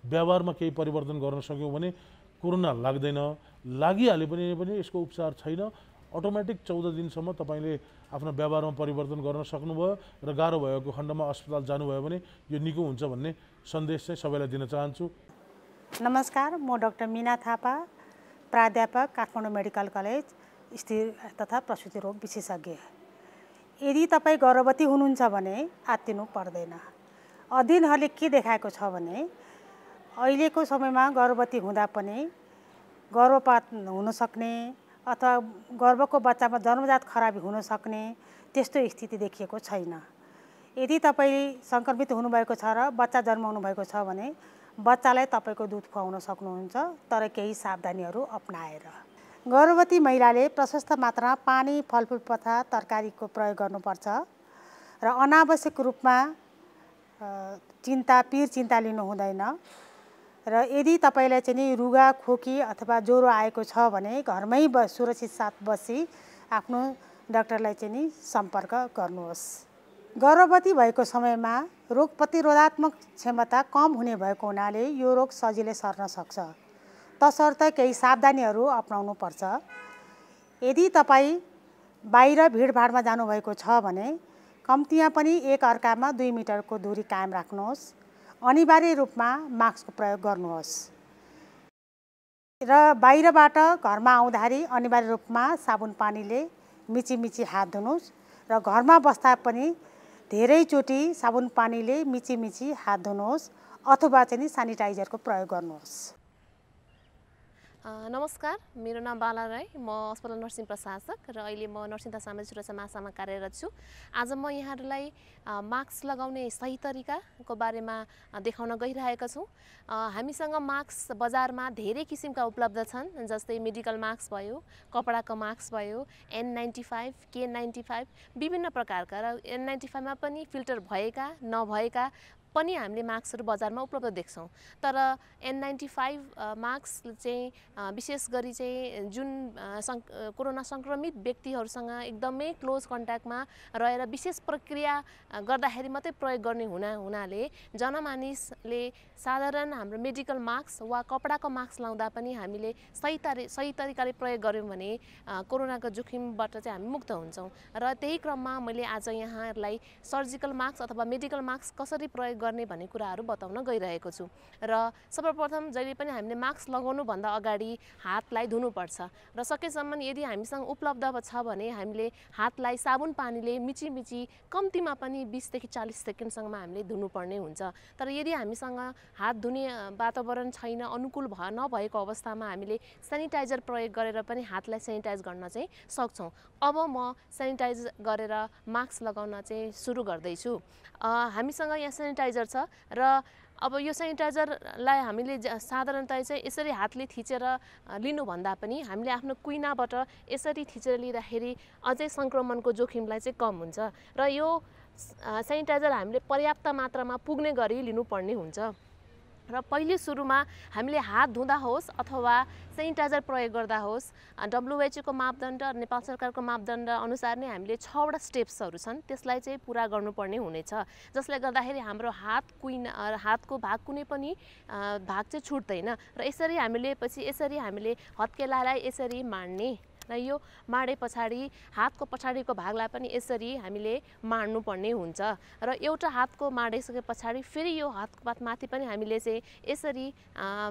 व्यवहारमा केही परिवर्तन गर्न सक्यौँ भने कोरोना लाग्दैन। लागिहाल्यो पनि यसको उपचार छैन। अटोमेटिक 14 दिनसम्म तपाईँले आफ्नो व्यवहारमा परिवर्तन गर्न सक्नुभयो र गाह्रो भएको खण्डमा अस्पताल जानुभयो भने यो निको हुन्छ भन्ने सन्देश चाहिँ सबैलाई दिन चाहन्छु। नमस्कार, म डाक्टर मीना थापा, प्राध्यापक, काठमाडौँ मेडिकल कलेज, स्त्री तथा प्रसुति रोग विशेषज्ञ। यदि तपाईँ गर्भवती हुनुहुन्छ भने आत्तिनु पर्दैन। अध्ययनहरूले के देखाएको छ भने अहिलेको समयमा गर्भवती हुँदा पनि गर्भपात हुन सक्ने अथवा गर्भको बच्चामा जन्मजात खराबी हुन सक्ने त्यस्तो स्थिति देखिएको छैन। यदि तपाईँ सङ्क्रमित हुनुभएको छ र बच्चा जन्माउनु भएको छ भने बच्चालाई तपाईँको दुध खुवाउन सक्नुहुन्छ, तर केही सावधानीहरू अपनाएर। गर्भवती महिलाले प्रशस्त मात्रामा पानी, फलफुल तथा तरकारीको प्रयोग गर्नुपर्छ र अनावश्यक रूपमा पीर चिन्ता लिनु हुँदैन। र यदि तपाईँलाई चाहिँ नि रुगा, खोकी अथवा ज्वरो आएको छ भने घरमै सुरक्षित साथ बसी आफ्नो डाक्टरलाई चाहिँ नि सम्पर्क गर्नुहोस्। गर्भवती भएको समयमा रोग प्रतिरोधात्मक क्षमता कम हुने भएको हुनाले यो रोग सजिलै सर्न सक्छ, तसर्थ केही सावधानीहरू अपनाउनु पर्छ। यदि तपाईँ बाहिर भिडभाडमा जानुभएको छ भने कम्तीमा पनि एक अर्कामा 2 मिटरको दूरी कायम राख्नुहोस्। अनिवार्य रूपमा मास्कको प्रयोग गर्नुहोस् र बाहिरबाट घरमा आउँदाखेरि अनिवार्य रूपमा साबुन पानीले मिची हात धुनुहोस् र घरमा बस्दा पनि धेरैचोटि साबुन पानीले मिची हात धुनुहोस् अथवा चाहिँ सेनिटाइजरको प्रयोग गर्नुहोस्। नमस्कार, मेरो नाम बाला राई, म अस्पताल नर्सिङ प्रशासक र अहिले म नर्सिङ तथा सामाजिक सुरक्षा महाशाखामा कार्यरत छु। आज म यहाँहरूलाई मास्क लगाउने सही तरिकाको बारेमा देखाउन गइरहेका छौँ। हामीसँग मास्क बजारमा धेरै किसिमका उपलब्ध छन्, जस्तै मेडिकल मास्क भयो, कपडाको मास्क भयो, N95, K95, विभिन्न प्रकारका। र N95 मा पनि फिल्टर भएका नभएका पनि हामीले मास्कहरू बजारमा उपलब्ध देख्छौँ। तर N95 मास्क चाहिँ विशेष गरी चाहिँ जुन कोरोना सङ्क्रमित व्यक्तिहरूसँग एकदमै क्लोज कन्ट्याक्टमा रहेर विशेष प्रक्रिया गर्दाखेरि मात्रै प्रयोग गर्ने हुनाले जनमानिसले साधारण हाम्रो मेडिकल मास्क वा कपडाको मास्क लाउँदा पनि हामीले सही तरिकाले प्रयोग गऱ्यौँ भने कोरोनाको जोखिमबाट चाहिँ हामी मुक्त हुन्छौँ। र त्यही क्रममा मैले आज यहाँहरूलाई सर्जिकल मास्क अथवा मेडिकल मास्क कसरी प्रयोग गर्ने भन्ने कुराहरू बताउन गइरहेको छु। र सर्वप्रथम जहिले पनि हामीले मास्क लगाउनुभन्दा अगाडि हातलाई धुनुपर्छ र सकेसम्म यदि हामीसँग उपलब्ध छ भने हामीले हातलाई साबुन पानीले मिची कम्तीमा पनि 20 देखि 40 सेकेन्डसम्म हामीले धुनुपर्ने हुन्छ। तर यदि हामीसँग हात धुने वातावरण छैन, अनुकूल नभएको अवस्थामा हामीले सेनिटाइजर प्रयोग गरेर पनि हातलाई सेनिटाइज गर्न चाहिँ सक्छौँ। अब म सेनिटाइज गरेर मास्क लगाउन चाहिँ सुरु गर्दैछु। हामीसँग यहाँ सेनिटाइजर छ र अब यो सेनिटाइजरलाई हामीले साधारणतया चाहिँ यसरी हातले थिचेर लिनुभन्दा पनि हामीले आफ्नो कुइनाबाट यसरी थिचेर लिँदाखेरि अझै सङ्क्रमणको जोखिमलाई चाहिँ कम हुन्छ। र यो सेनिटाइजर हामीले पर्याप्त मात्रामा पुग्ने गरी लिनुपर्ने हुन्छ। र पहिले सुरुमा हामीले हात धुँदा होस् अथवा सेनिटाइजर प्रयोग गर्दा होस् WHO को मापदण्ड नेपाल सरकारको मापदण्ड अनुसार नै हामीले 6 वटा स्टेप्सहरू छन्, त्यसलाई चाहिँ पुरा गर्नुपर्ने हुनेछ। जसले गर्दाखेरि हाम्रो हातको भाग कुनै पनि भाग चाहिँ छुट्दैन र यसरी हामीले हत्केलालाई यसरी माड्ने र यो माडे पछाडि हातको पछाडिको भागलाई पनि यसरी हामीले माड्नुपर्ने हुन्छ। र एउटा हातको माडिसके पछाडि फेरि यो हातको माथि पनि हामीले चाहिँ यसरी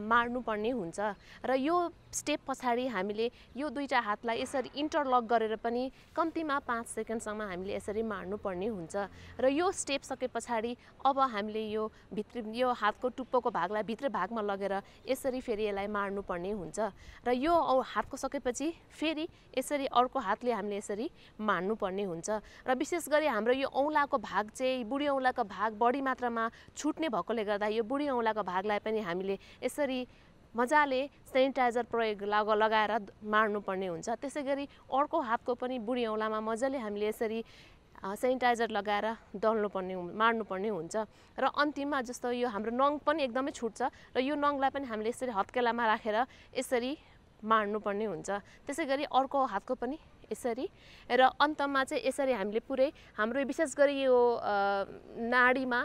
माड्नुपर्ने हुन्छ। र यो स्टेप पछाडि हामीले यो दुईटा हातलाई यसरी इन्टरलक गरेर पनि कम्तीमा 5 सेकेन्डसम्म हामीले यसरी माड्नुपर्ने हुन्छ। र यो स्टेप सके पछाडि अब हामीले यो हातको टुप्पोको भागलाई भित्र भागमा लगेर यसरी फेरि यसलाई माड्नुपर्ने हुन्छ। र यो हातको सकेपछि फेरि यसरी अर्को हातले हामीले यसरी माड्नुपर्ने हुन्छ। र विशेष गरी हाम्रो यो औँलाको भाग चाहिँ बुढी औँलाको भाग बढी मात्रामा छुट्ने भएकोले गर्दा यो बुढी औँलाको भागलाई पनि हामीले यसरी मजाले सेनिटाइजर प्रयोग लगाएर माड्नुपर्ने हुन्छ। त्यसै गरी अर्को हातको पनि बुढी औँलामा मजाले हामीले यसरी सेनिटाइजर लगाएर माड्नुपर्ने हुन्छ। र अन्तिममा जस्तो यो हाम्रो नङ पनि एकदमै छुट्छ र यो नङलाई पनि हामीले यसरी हत्केलामा राखेर यसरी माड्नुपर्ने हुन्छ। त्यसै गरी अर्को हातको पनि यसरी र अन्तमा चाहिँ यसरी हामीले पुरै हाम्रो विशेष गरी यो नाडीमा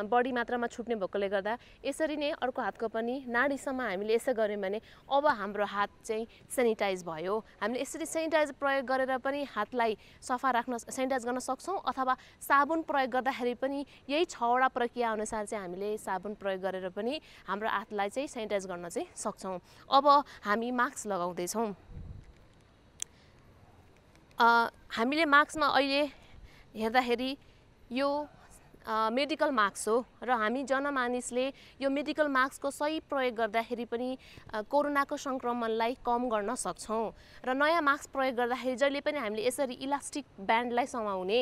बढी मात्रामा छुट्ने भएकोले गर्दा यसरी नै अर्को हातको पनि नाडीसम्म हामीले यसो गऱ्यौँ भने अब हाम्रो हात चाहिँ सेनिटाइज भयो। हामीले यसरी सेनिटाइज प्रयोग गरेर पनि हातलाई सेनिटाइज गर्न सक्छौँ अथवा साबुन प्रयोग गर्दाखेरि पनि यही 6 वटा प्रक्रिया अनुसार चाहिँ हामीले साबुन प्रयोग गरेर पनि हाम्रो हातलाई चाहिँ सेनिटाइज गर्न चाहिँ सक्छौँ। अब हामी मास्क लगाउँदैछौँ। हामीले मास्कमा अहिले हेर्दाखेरि यो मेडिकल मास्क हो र हामी जनमानिसले यो मेडिकल मास्कको सही प्रयोग गर्दाखेरि पनि कोरोनाको सङ्क्रमणलाई कम गर्न सक्छौँ। र नयाँ मास्क प्रयोग गर्दाखेरि जहिले पनि हामीले यसरी इलास्टिक ब्यान्डलाई समाउने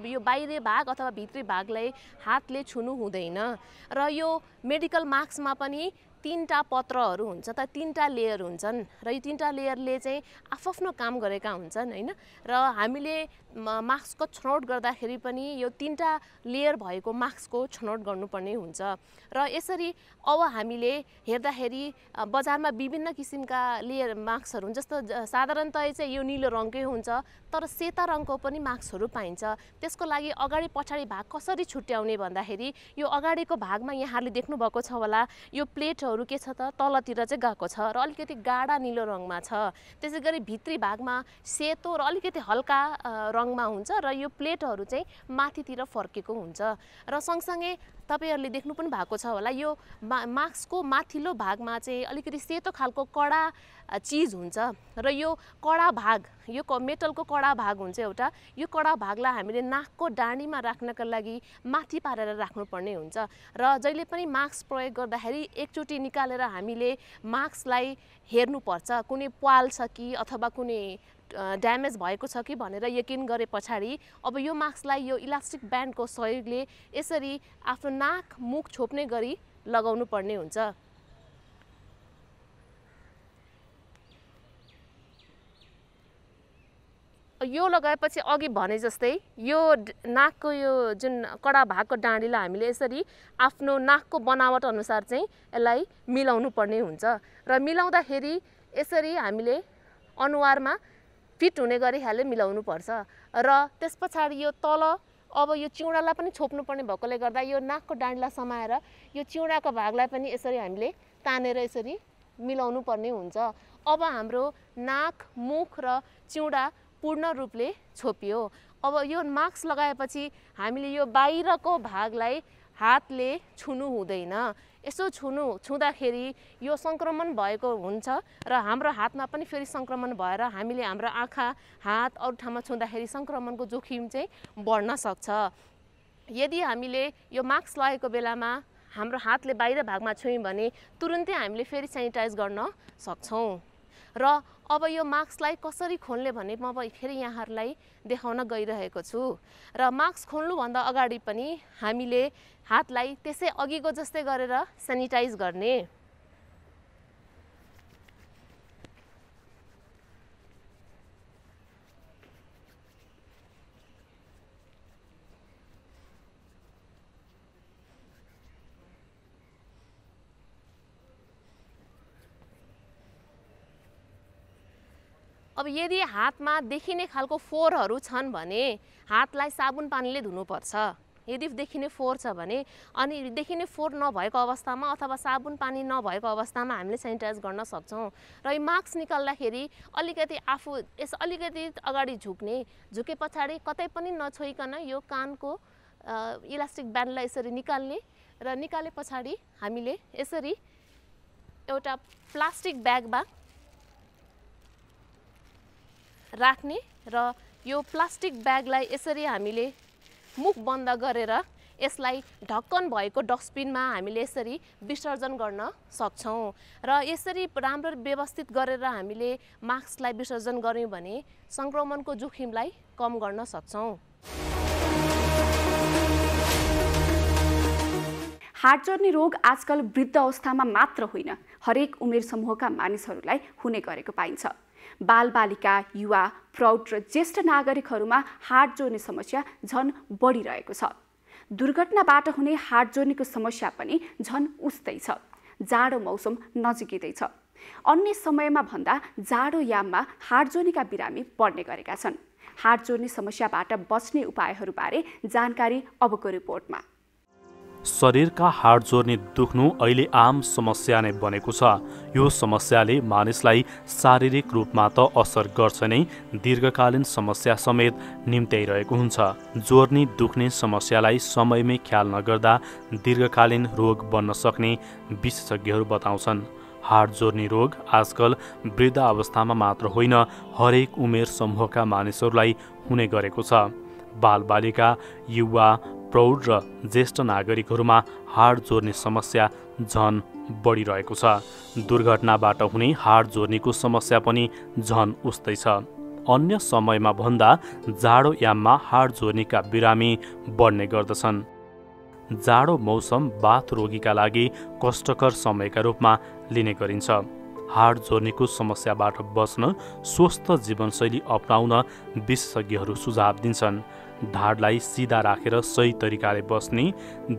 यो बाहिरी भाग अथवा भित्री भागलाई हातले छुनु हुँदैन। र यो मेडिकल मास्कमा पनि 3टा पत्रहरू हुन्छ, त 3टा लेयर हुन्छन् र यो 3टा लेयरले चाहिँ आफ्नो काम गरेका हुन्छन् हैन। र हामीले मास्कको छनौट गर्दाखेरि पनि यो 3टा लेयर भएको मास्कको छनौट गर्नुपर्ने हुन्छ। र यसरी अब हामीले हेर्दाखेरि बजारमा विभिन्न किसिमका लेयर मास्कहरू हुन्छ। जस्तो साधारणतया चाहिँ यो नीलो रङकै हुन्छ, तर सेता रङको पनि मास्कहरू पाइन्छ। त्यसको लागि अगाडि पछाडि भाग कसरी छुट्याउने भन्दाखेरि यो अगाडिको भागमा यहाँहरूले देख्नुभएको छ होला, यो प्लेटहरू के छ त तलतिर चाहिँ गएको छ र अलिकति गाढा नीलो रङमा छ। त्यसै गरी भित्री भागमा सेतो र अलिकति हल्का रङमा हुन्छ र यो प्लेटहरू चाहिँ माथितिर फर्केको हुन्छ। र सँगसँगै तपाईहरुले देख्नु पनि भएको छ होला, यो मास्कको माथिल्लो भागमा चाहिँ अलिकति सेतो खालको कडा चीज हुन्छ र यो कडा भाग, यो मेटलको कडा भाग हुन्छ एउटा, यो कडा भागलाई हामीले नाकको डाँडीमा राख्नका लागि माथि पारेर राख्नुपर्ने हुन्छ। र जहिले पनि मास्क प्रयोग गर्दाखेरि एकचोटि निकालेर हामीले मास्कलाई हेर्नुपर्छ, कुनै प्वाल छ कि अथवा कुनै ड्यामेज भएको छ कि भनेर यकिन गरे पछाडि अब यो मास्कलाई यो इलास्टिक ब्यान्डको सहयोगले यसरी आफ्नो नाक मुख छोप्ने गरी लगाउनु पर्ने हुन्छ। यो लगाएपछि अघि भने जस्तै यो नाकको यो जुन कडा भागको डाँडीलाई हामीले यसरी आफ्नो नाकको बनावट अनुसार चाहिँ यसलाई मिलाउनु पर्ने हुन्छ र मिलाउँदाखेरि यसरी हामीले अनुहारमा फिट हुने गरी हाले मिलाउनु पर्छ र त्यस पछाडि यो तल अब यो चिउडालाई पनि छोप्नु पर्ने भएकोले गर्दा यो नाकको डाँडीलाई समाएर यो चिउडाको भागलाई पनि यसरी हामीले तानेर यसरी मिलाउनु पर्ने हुन्छ। अब हाम्रो नाक मुख र चिउडा पूर्ण रूपले छोपियो। अब यो मास्क लगाएपछि हामीले यो बाहिरको भागलाई हातले छुनु हुँदैन। यसो छुँदाखेरि यो सङ्क्रमण भएको हुन्छ र हाम्रो हातमा पनि फेरि सङ्क्रमण भएर हामीले हाम्रो आँखा हात अरू ठाउँमा छुँदाखेरि सङ्क्रमणको जोखिम चाहिँ बढ्न सक्छ। यदि हामीले यो मास्क लगाएको बेलामा हाम्रो हातले बाहिर भागमा छुयौँ भने तुरुन्तै हामीले फेरि सेनिटाइज गर्न सक्छौँ। र अब यो मास्कलाई कसरी खोल्ने भन्ने म फेरि यहाँहरूलाई देखाउन गइरहेको छु। र मास्क खोल्नुभन्दा अगाडि पनि हामीले हातलाई त्यसै अघिको जस्तै गरेर सेनिटाइज गर्ने। अब यदि हातमा देखिने खालको फोहोरहरू छन् भने हातलाई साबुन पानीले धुनुपर्छ। यदि देखिने फोहोर छ भने अनि देखिने फोहोर नभएको अवस्थामा अथवा साबुन पानी नभएको अवस्थामा हामीले सेनिटाइज गर्न सक्छौँ। र यो मास्क निकाल्दाखेरि अलिकति आफू अलिकति अगाडि झुके पछाडि कतै पनि नछोइकन यो कानको इलास्टिक ब्यान्डलाई यसरी निकाल्ने र निकाले पछाडि हामीले यसरी एउटा प्लास्टिक ब्यागमा राख्ने र यो प्लास्टिक ब्यागलाई यसरी हामीले मुख बन्द गरेर यसलाई ढक्कन भएको डस्टबिनमा हामीले यसरी विसर्जन गर्न सक्छौँ। र यसरी राम्रो व्यवस्थित गरेर हामीले मास्कलाई विसर्जन गर्यौँ भने सङ्क्रमणको जोखिमलाई कम गर्न सक्छौँ। हाड जोर्नी रोग आजकल वृद्ध अवस्थामा मात्र होइन, हरेक उमेर समूहका मानिसहरूलाई हुने गरेको पाइन्छ। बालबालिका, युवा, प्रौढ र ज्येष्ठ नागरिकहरूमा हाड जोर्नी समस्या झन बढिरहेको छ। दुर्घटनाबाट हुने हाड जोर्नीको समस्या पनि झन उस्तै छ। जाडो मौसम नजिकै छ। अन्य समयमा भन्दा जाडो याममा हाड जोर्नीका बिरामी बढ्ने गरेका छन्। हाड जोर्नी समस्याबाट बच्ने उपायहरूबारे जानकारी अबको रिपोर्टमा। शरीरका हाड जोर्नी दुख्नु अहिले आम समस्या नै बनेको छ। यो समस्याले मानिसलाई शारीरिक रूपमा त असर गर्छ नै, दीर्घकालीन समस्या समेत निम्त्याइरहेको हुन्छ। जोर्नी दुख्ने समस्यालाई समयमै ख्याल नगर्दा दीर्घकालीन रोग बन्न सक्ने विशेषज्ञहरू बताउँछन्। हाड जोर्नी रोग आजकल वृद्ध अवस्थामा मात्र होइन, हरेक उमेर समूहका मानिसहरूलाई हुने गरेको छ। बालबालिका, युवा, प्रौढ र ज्येष्ठ नागरिकहरूमा हाड जोर्नी समस्या झन बढिरहेको छ। दुर्घटनाबाट हुने हाड जोर्नीको समस्या पनि झन उस्तै छ। अन्य समयमा भन्दा जाडो याममा हाड जोर्नीका बिरामी बढ्ने गर्दछन्। जाडो मौसम बाथ रोगीका लागि कष्टकर समयका रूपमा लिने गरिन्छ। हाड जोर्नीको समस्याबाट बच्न स्वस्थ जीवनशैली अपनाउन विशेषज्ञहरू सुझाव दिन्छन्। ढाडलाई सिधा राखेर सही तरिकाले बस्ने,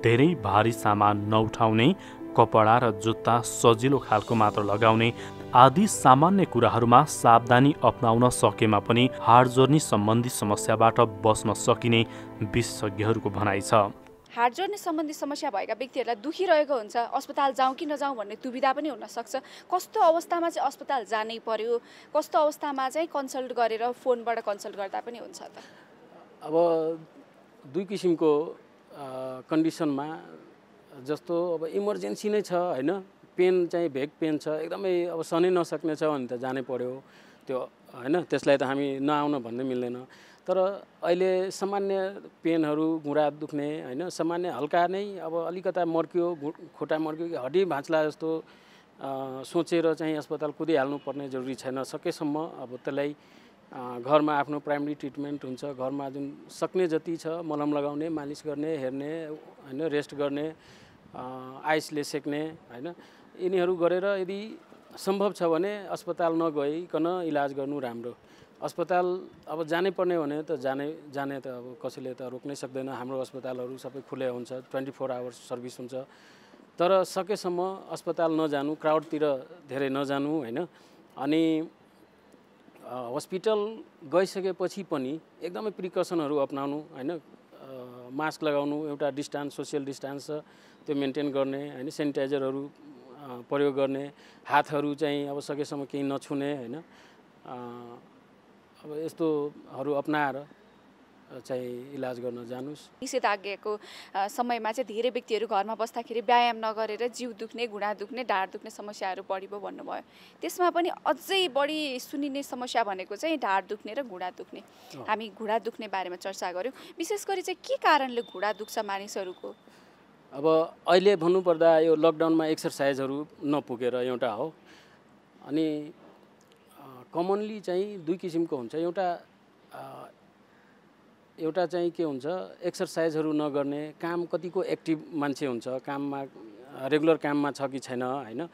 धेरै भारी सामान नउठाउने, कपडा र जुत्ता सजिलो खालको मात्र लगाउने आदि सामान्य कुराहरूमा सावधानी अपनाउन सकेमा पनि हाड जोर्नी सम्बन्धी समस्याबाट बच्न सकिने विशेषज्ञहरूको भनाइ छ। हाड जोर्नी सम्बन्धी समस्या भएका व्यक्तिहरूलाई दुखिरहेको हुन्छ, अस्पताल जाउँ कि नजाउँ भन्ने दुविधा पनि हुनसक्छ। कस्तो अवस्थामा चाहिँ अस्पताल जानै पर्यो, कस्तो अवस्थामा चाहिँ कन्सल्ट गरेर फोनबाट कन्सल्ट गर्दा पनि हुन्छ त? अब दुई किसिमको कन्डिसनमा, जस्तो अब इमर्जेन्सी नै छ होइन, पेन चाहिँ भेग पेन छ, एकदमै अब सहनै नसक्ने छ भने त जानै पर्यो त्यो होइन, त्यसलाई त हामी नआउन भन्नै मिल्दैन। तर अहिले सामान्य पेनहरू, घुँडा दुख्ने होइन, सामान्य हल्का नै अब अलिकता मर्क्यो, खुट्टा मर्क्यो कि हड्डी भाँच्ला जस्तो सोचेर चाहिँ अस्पताल कुदिहाल्नु पर्ने जरुरी छैन। सकेसम्म अब त्यसलाई घरमा आफ्नो प्राइमेरी ट्रिटमेन्ट हुन्छ, घरमा जुन सक्ने जति छ मलम लगाउने, मालिस गर्ने, हेर्ने होइन, रेस्ट गर्ने, आइसले सेक्ने होइन, यिनीहरू गरेर यदि सम्भव छ भने अस्पताल नगइकन इलाज गर्नु राम्रो। अस्पताल अब जानै पर्ने भने त जाने त अब कसैले त रोक्नै सक्दैन। हाम्रो अस्पतालहरू सबै खुले हुन्छ, 24 आवर्स सर्भिस हुन्छ। तर सकेसम्म अस्पताल नजानु, क्राउडतिर धेरै नजानु हैन। अनि हस्पिटल गइसकेपछि पनि एकदमै प्रिकसनहरू अपनाउनु हैन। मास्क लगाउनु, एउटा डिस्टेन्स, सोसियल डिस्टेन्स त्यो मेन्टेन गर्ने हैन, सेनिटाइजरहरू प्रयोग गर्ने, हातहरू चाहिँ अब सकेसम्म केही नछुने हैन। अब यस्तोहरू अपनाएर चाहिँ इलाज गर्न जानुस्। निषेधाज्ञाको समयमा चाहिँ धेरै व्यक्तिहरू घरमा बस्दाखेरि व्यायाम नगरेर जिउ दुख्ने, घुँडा दुख्ने, ढाड दुख्ने समस्याहरू बढी भयो भन्नुभयो। त्यसमा पनि अझै बढी सुनिने समस्या भनेको चाहिँ ढाड दुख्ने र घुँडा दुख्ने। हामी घुँडा दुख्ने बारेमा चर्चा गऱ्यौँ। विशेष गरी चाहिँ के कारणले घुँडा दुख्छ मानिसहरूको? अब अहिले भन्नुपर्दा यो लकडाउनमा एक्सर्साइजहरू नपुगेर एउटा हो। अनि कमनली चाहिँ दुई किसिमको हुन्छ। एउटा चाहिँ के हुन्छ, एक्सर्साइजहरू नगर्ने, काम कतिको एक्टिभ मान्छे हुन्छ, काममा रेगुलर काममा छ कि छैन हैन।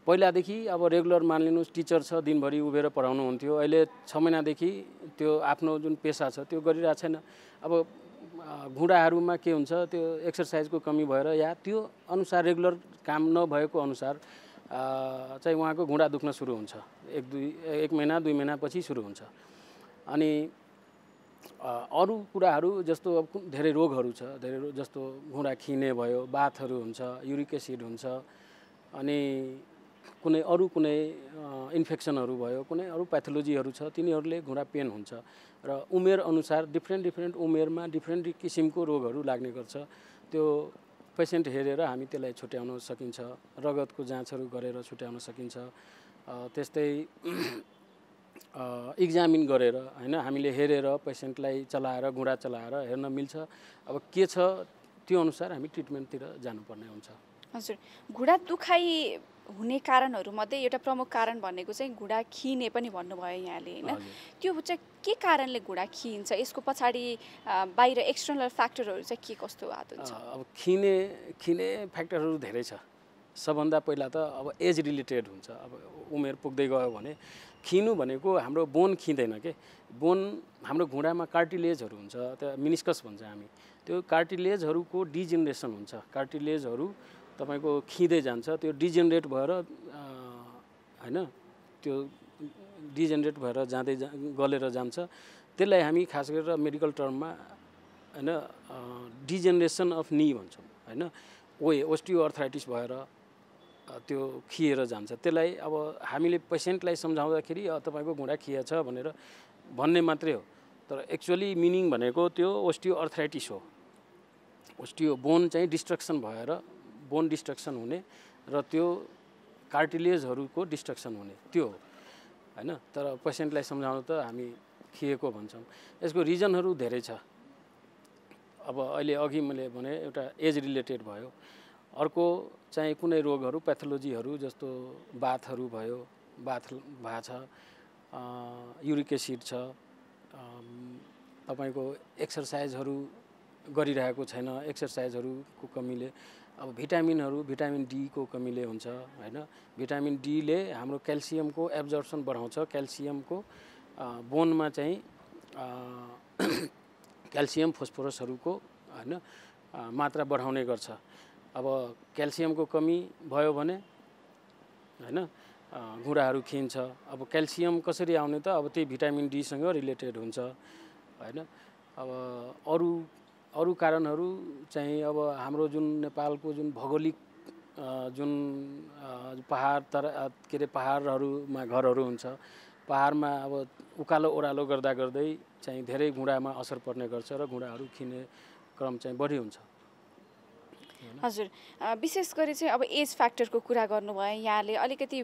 पहिलादेखि अब रेगुलर मानिलिनुहोस् टिचर छ, दिनभरि उभिएर पढाउनु हुन्थ्यो। अहिले 6 महिनादेखि त्यो आफ्नो जुन पेसा छ त्यो गरिरहेको छैन। अब घुँडाहरूमा के हुन्छ, त्यो एक्सर्साइजको कमी भएर या त्यो अनुसार रेगुलर काम नभएको अनुसार चाहिँ उहाँको घुँडा दुख्न सुरु हुन्छ। 1 महिना 2 महिनापछि सुरु हुन्छ। अनि अरू कुराहरू जस्तो अब धेरै रोगहरू छ, धेरै जस्तो घुँडा खिने भयो, बाथहरू हुन्छ, युरिक एसिड हुन्छ, अनि कुनै इन्फेक्सनहरू भयो, कुनै अरू प्याथोलोजीहरू छ, तिनीहरूले घुँडा पेन हुन्छ। र उमेर अनुसार डिफ्रेन्ट उमेरमा डिफ्रेन्ट किसिमको रोगहरू लाग्ने गर्छ। त्यो पेसेन्ट हेरेर हामी त्यसलाई छुट्याउन सकिन्छ, रगतको जाँचहरू गरेर छुट्याउन सकिन्छ। त्यस्तै इक्जामिन गरेर हैन, हामीले हेरेर पेसेन्टलाई चलाएर, घुँडा चलाएर हेर्न मिल्छ। अब के छ त्यो अनुसार हामी ट्रिटमेन्टतिर जानुपर्ने हुन्छ। हजुर, घुँडा दुखाइ हुने कारणहरूमध्ये एउटा प्रमुख कारण भनेको चाहिँ घुँडा खिने पनि भन्नुभयो यहाँले हैन। त्यो चाहिँ के कारणले घुँडा खिन्छ? यसको पछाडि बाहिर एक्सटर्नल फ्याक्टरहरू चाहिँ के कस्तो हात हुन्छ? अब खिने फ्याक्टरहरू धेरै छ। सबभन्दा पहिला त अब एज रिलेटेड हुन्छ। अब उमेर पुग्दै गयो भने खिनु भनेको हाम्रो बोन खिँदैन के। बोन हाम्रो घुँडामा कार्टिलेजहरू हुन्छ, त्यो मिनिस्कस भन्छ हामी। त्यो कार्टिलेजहरूको डिजेनरेसन हुन्छ। कार्टिलेजहरू तपाईको खिँदै जान्छ, त्यो डिजेनरेट भएर हैन, त्यो डिजेनरेट भएर गलेर जान्छ। त्यसलाई हामी खास गरेर मेडिकल टर्ममा हैन डिजेनरेसन अफ नी भन्छौँ हैन। ओस्टियोआर्थराइटिस भएर त्यो खिएर जान्छ। त्यसलाई अब हामीले पेसेन्टलाई सम्झाउँदाखेरि तपाईको घुँडा खिएछ भनेर भन्ने मात्रै हो, तर एक्चुअली मिनिङ भनेको त्यो ओस्टियोआर्थराइटिस हो। बोन चाहिँ डिस्ट्रक्सन भएर बोन डिस्ट्रक्सन हुने र त्यो कार्टिलेजहरूको डिस्ट्रक्सन हुने त्यो हो हैन। तर पेसेन्टलाई सम्झाउनु त हामी खिएको भन्छौँ। यसको रिजनहरू धेरै छ। अब अहिले अघि मैले भने एउटा एज रिलेटेड भयो। अर्को चाहिँ कुनै रोगहरू, प्याथोलोजीहरू जस्तो बाथहरू भयो, बाथ भएको छ, युरिक एसिड छ, तपाईको एक्सर्साइजहरू गरिरहेको छैन, एक्सर्साइजहरूको कमीले। अब भिटामिन डी को कमीले हुन्छ हैन। भिटामिन डी ले हाम्रो क्याल्सियमको एब्जर्प्सन बढाउँछ। क्याल्सियमको बोनमा चाहिँ क्याल्सियम फोस्फोरसहरूको हैन मात्रा बढाउने गर्छ। अब क्याल्सियमको कमी भयो भने हैन घुँडाहरू खिन्छ। अब क्याल्सियम कसरी आउने त? अब त्यही भिटामिन डी सँग रिलेटेड हुन्छ हैन। अब अरू कारणहरू चाहिँ अब हाम्रो जुन नेपालको जुन भौगोलिक जुन पहाडहरूमा घरहरू हुन्छ, पहाडमा अब उकालो ओह्रालो गर्दै चाहिँ धेरै घुँडामा असर पर्ने गर्छ र घुँडाहरू खिने क्रम चाहिँ बढी हुन्छ। हजुर, विशेष गरी चाहिँ अब एज फ्याक्टरको कुरा गर्नुभयो यहाँले। अलिकति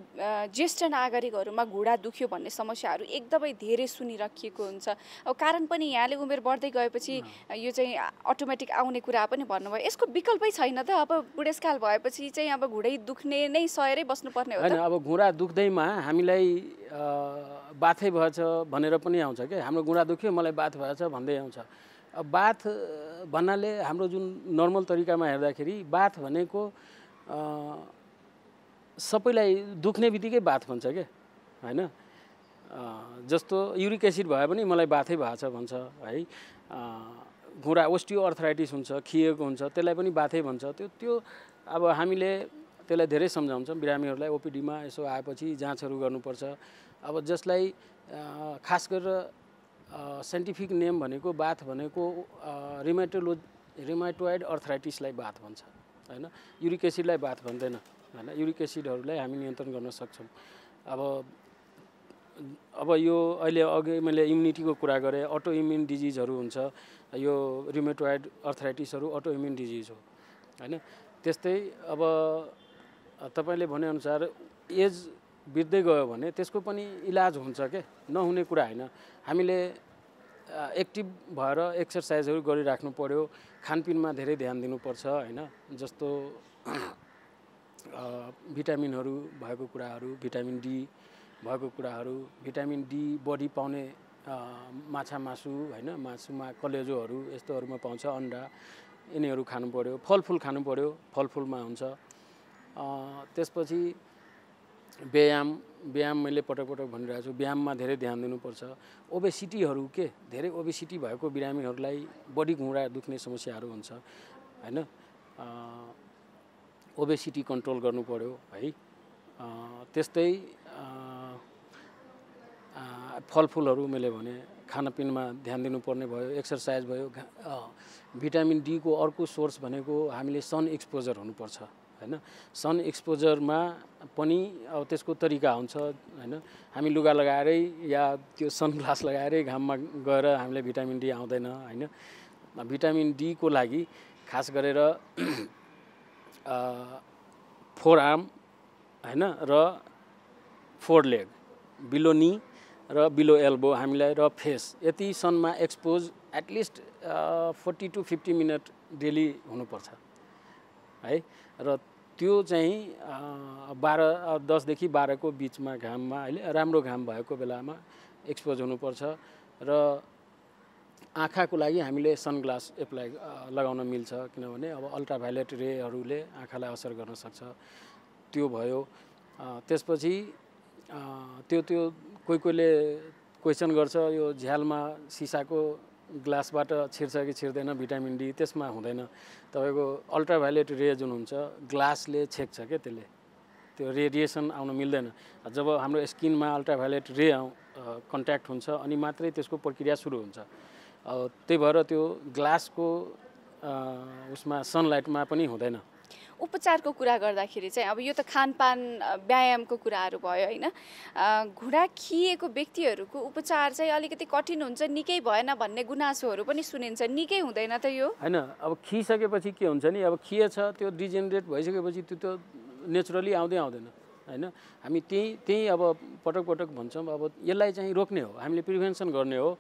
ज्येष्ठ नागरिकहरूमा घुँडा दुख्यो भन्ने समस्याहरू एकदमै धेरै सुनिराखिएको हुन्छ। अब कारण पनि यहाँले उमेर बढ्दै गएपछि यो चाहिँ अटोमेटिक आउने कुरा पनि भन्नुभयो। यसको विकल्पै छैन त? अब बुढेसकाल भएपछि चाहिँ अब घुँडै दुख्ने नै सहेरै बस्नुपर्ने हो त? हैन, अब घुँडा दुख्दैमा हामीलाई बाथै भएछ भनेर पनि आउँछ के। हाम्रो घुँडा दुख्यो, मलाई बाथ भएछ भन्दै आउँछ। अब बाथ भन्नाले हाम्रो जुन नर्मल तरिकामा हेर्दाखेरि बाथ भनेको सबैलाई दुख्ने बित्तिकै बाथ भन्छ के हैन। जस्तो युरिक एसिड भए पनि मलाई बाथै भएको छ भन्छ है। घुँडा ओस्टियो अर्थराइटिस हुन्छ, खिएको हुन्छ, त्यसलाई पनि बाथै भन्छ। त्यो अब हामीले त्यसलाई धेरै सम्झाउँछौँ बिरामीहरूलाई। ओपिडीमा यसो आएपछि जाँचहरू गर्नुपर्छ। अब जसलाई खास गरेर साइन्टिफिक नेम भनेको बाथ भनेको रिमाटोइड अर्थराइटिसलाई बाथ भन्छ हैन, युरिक एसिडलाई बाथ भन्दैन हैन। युरिक एसिडहरूलाई हामी नियन्त्रण गर्न सक्छौँ। अब यो अहिले अघि मैले इम्युनिटीको कुरा गरेँ, अटो इम्युन डिजिजहरू हुन्छ। यो रिमेटोइड अर्थराइटिसहरू अटो इम्युन डिजिज हो हैन। त्यस्तै अब तपाईँले भनेअनुसार एज बित्दै गयो भने त्यसको पनि इलाज हुन्छ के, नहुने कुरा होइन। हामीले एक्टिभ भएर एक्सर्साइजहरू गरिराख्नु पर्यो, खानपिनमा धेरै ध्यान दिनुपर्छ हैन। जस्तो भिटामिनहरू भएको कुराहरू, भिटामिन डी भएको कुराहरू, भिटामिन डी बढी पाउने माछा मासु हैन, मासुमा कलेजोहरू यस्तोहरूमा पाउँछ, अन्डा, यिनीहरू खानु पर्यो। फलफुल खानु पर्यो, फलफुलमा हुन्छ। त्यसपछि व्यायाम मैले पटक भनिरहेको छु, व्यायाममा धेरै ध्यान दिनुपर्छ। ओबेसिटीहरू धेरै ओबेसिटी भएको बिरामीहरूलाई बढी घुँडा दुख्ने समस्याहरू हुन्छ हैन। ओबेसिटी कन्ट्रोल गर्नु पर्यो है। त्यस्तै फलफुलहरू मैले भने, खानपिनमा ध्यान दिनुपर्ने भयो, एक्सर्साइज भयो। भिटामिन डी को अर्को सोर्स भनेको हामीले सन एक्सपोजर हुनुपर्छ हैन। सन एक्सपोजरमा पनि अब त्यसको तरिका हुन्छ हैन। हामी लुगा लगाएरै या त्यो सनग्लास लगाएरै घाममा गएर हामीले भिटामिन डी आउँदैन हैन। भिटामिन डी को लागि खास गरेर फोर आर्म हैन र फोर लेग, बिलो नी र बिलो एल्बो हामीलाई र फेस यति सनमा expose at least 40 to 50 minute daily हुनुपर्छ है। र त्यो चाहिँ 10 देखि 12 को बिचमा घाममा अहिले राम्रो घाम भएको बेलामा एक्सपोज हुनुपर्छ। र आँखाको लागि हामीले सनग्लास एप्लाई लगाउन मिल्छ, किनभने अब अल्ट्राभायोलेट रेहरूले आँखालाई असर गर्न सक्छ। त्यो भयो। त्यसपछि त्यो कोहीले क्वेसन गर्छ, यो झ्यालमा सिसाको ग्लासबाट छिर्छ कि छिर्दैन भिटामिन डी? त्यसमा हुँदैन। तपाईँको अल्ट्राभायोलेट रे जुन हुन्छ ग्लासले छेक्छ क्या, त्यसले त्यो रेडिएसन आउन मिल्दैन। जब हाम्रो स्किनमा अल्ट्राभायोलेट रे कन्ट्याक्ट हुन्छ अनि मात्रै त्यसको प्रक्रिया सुरु हुन्छ। त्यही भएर त्यो ग्लासको उसमा सनलाइटमा पनि हुँदैन। उपचारको कुरा गर्दाखेरि चाहिँ अब यो त खानपान व्यायामको कुराहरू भयो हैन। घुँडा खिएको व्यक्तिहरूको उपचार चाहिँ अलिकति कठिन हुन्छ, निकै भएन भन्ने गुनासोहरू पनि सुनिन्छ। निकै हुँदैन त यो हैन? अब खिसकेपछि के हुन्छ नि, अब खिएछ त्यो डिजेनरेट भइसकेपछि त्यो त नेचुरली आउँदैन हैन। हामी त्यही अब पटक भन्छौँ, अब यसलाई चाहिँ रोक्ने हो, हामीले प्रिभेन्सन गर्ने हो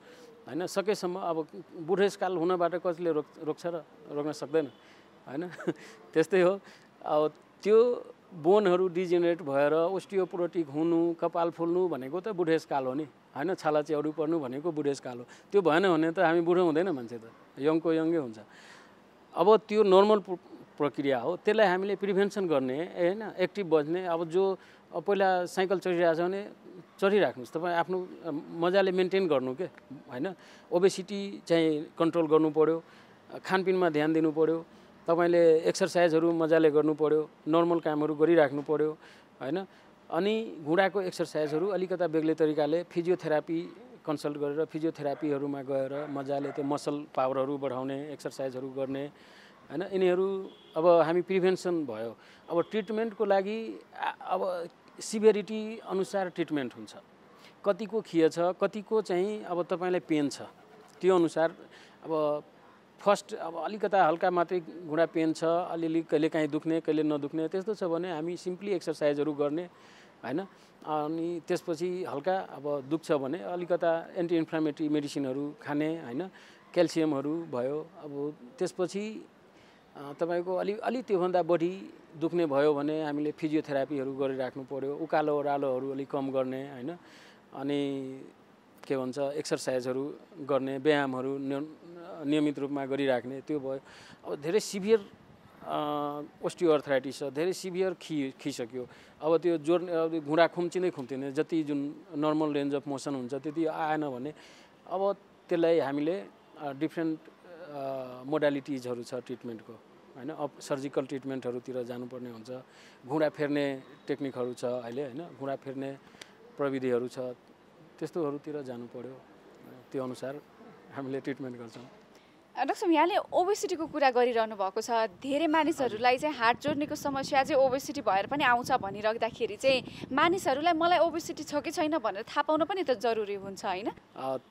हैन। सकेसम्म अब बुढेसकाल हुनबाट कसले रोक्छ र रोक्न सक्दैन हैन। त्यस्तै हो। अब त्यो बोनहरू डिजेनेरेट भएर ओस्टियोपोरोटिक हुनु, कपाल फुल्नु भनेको त बुढेसकाल हो नि हैन। छाला च्याउरी पर्नु भनेको बुढेसकाल हो। त्यो भएन भने त हामी बुढो हुँदैन, मान्छे त यङको यङै हुन्छ। अब त्यो नर्मल प्रक्रिया हो, त्यसलाई हामीले प्रिभेन्सन गर्ने हैन, एक्टिभ बस्ने। अब जो पहिला साइकल चढिरहेको छ भने चढिराख्नुहोस्, तपाईँ आफ्नो मजाले मेन्टेन गर्नु के हैन। ओबेसिटी चाहिँ कन्ट्रोल गर्नु पर्यो, खानपिनमा ध्यान दिनु पर्यो, तपाईँले एक्सर्साइजहरू मजाले गर्नु पर्यो, नर्मल कामहरू गरिराख्नु पर्यो हैन। अनि घुँडाको एक्सर्साइजहरू अलिकता बेग्लै तरिकाले फिजियोथेरापी कन्सल्ट गरेर फिजियोथेरापीहरूमा गएर मजाले त्यो मसल पावरहरू बढाउने एक्सर्साइजहरू गर्ने हैन। यिनीहरू अब हामी प्रिभेन्सन भयो। अब ट्रिटमेन्टको लागि अब सिभियरिटी अनुसार ट्रिटमेन्ट हुन्छ। कतिको खिएछ, कतिको चाहिँ अब तपाईँलाई पेन छ, त्यो अनुसार अब फर्स्ट अब अलिकता हल्का मात्रै घुँडा पेन छ, अलिअलि कहिले काहीँ दुख्ने कहिले नदुख्ने त्यस्तो छ भने हामी सिम्पली एक्सर्साइजहरू गर्ने हैन। अनि त्यसपछि हल्का अब दुख्छ भने अलिकता एन्टी इन्फ्लामेटरी मेडिसिनहरू खाने हैन, क्याल्सियमहरू भयो। अब त्यसपछि तपाईँको अलि त्योभन्दा बढी दुख्ने भयो भने हामीले फिजियोथेरापीहरू गरिराख्नु पर्यो, उकालो ओह्रालोहरू अलिक कम गर्ने हैन। अनि के भन्छ एक्सर्साइजहरू गर्ने, व्यायामहरू नियमित रूपमा गरिराख्ने, त्यो भयो। अब धेरै सिभियर ओस्टियोआर्थराइटिस छ, धेरै सिभियर खिसक्यो। अब त्यो घुँडा खुम्चिँदै जति जुन नर्मल रेन्ज अफ मोसन हुन्छ त्यति आएन भने अब त्यसलाई हामीले डिफ्रेन्ट मोडालिटिजहरू छ ट्रिटमेन्टको हैन। अब सर्जिकल ट्रिटमेन्टहरूतिर जानुपर्ने हुन्छ, घुँडा फेर्ने टेक्निकहरू छ अहिले हैन, घुँडा फेर्ने प्रविधिहरू छ, त्यस्तोहरूतिर जानु पर्यो। त्यो अनुसार हामीले ट्रिटमेन्ट गर्छौँ। डाक्टर साहब, यहाँले ओबेसिटीको कुरा गरिरहनु भएको छ। धेरै मानिसहरूलाई चाहिँ हार्ट जोड्नेको समस्या चाहिँ ओबेसिटी भएर पनि आउँछ भनिराख्दाखेरि चाहिँ मानिसहरूलाई मलाई ओबेसिटी छ कि छैन भनेर थाहा पाउन पनि त जरुरी हुन्छ होइन?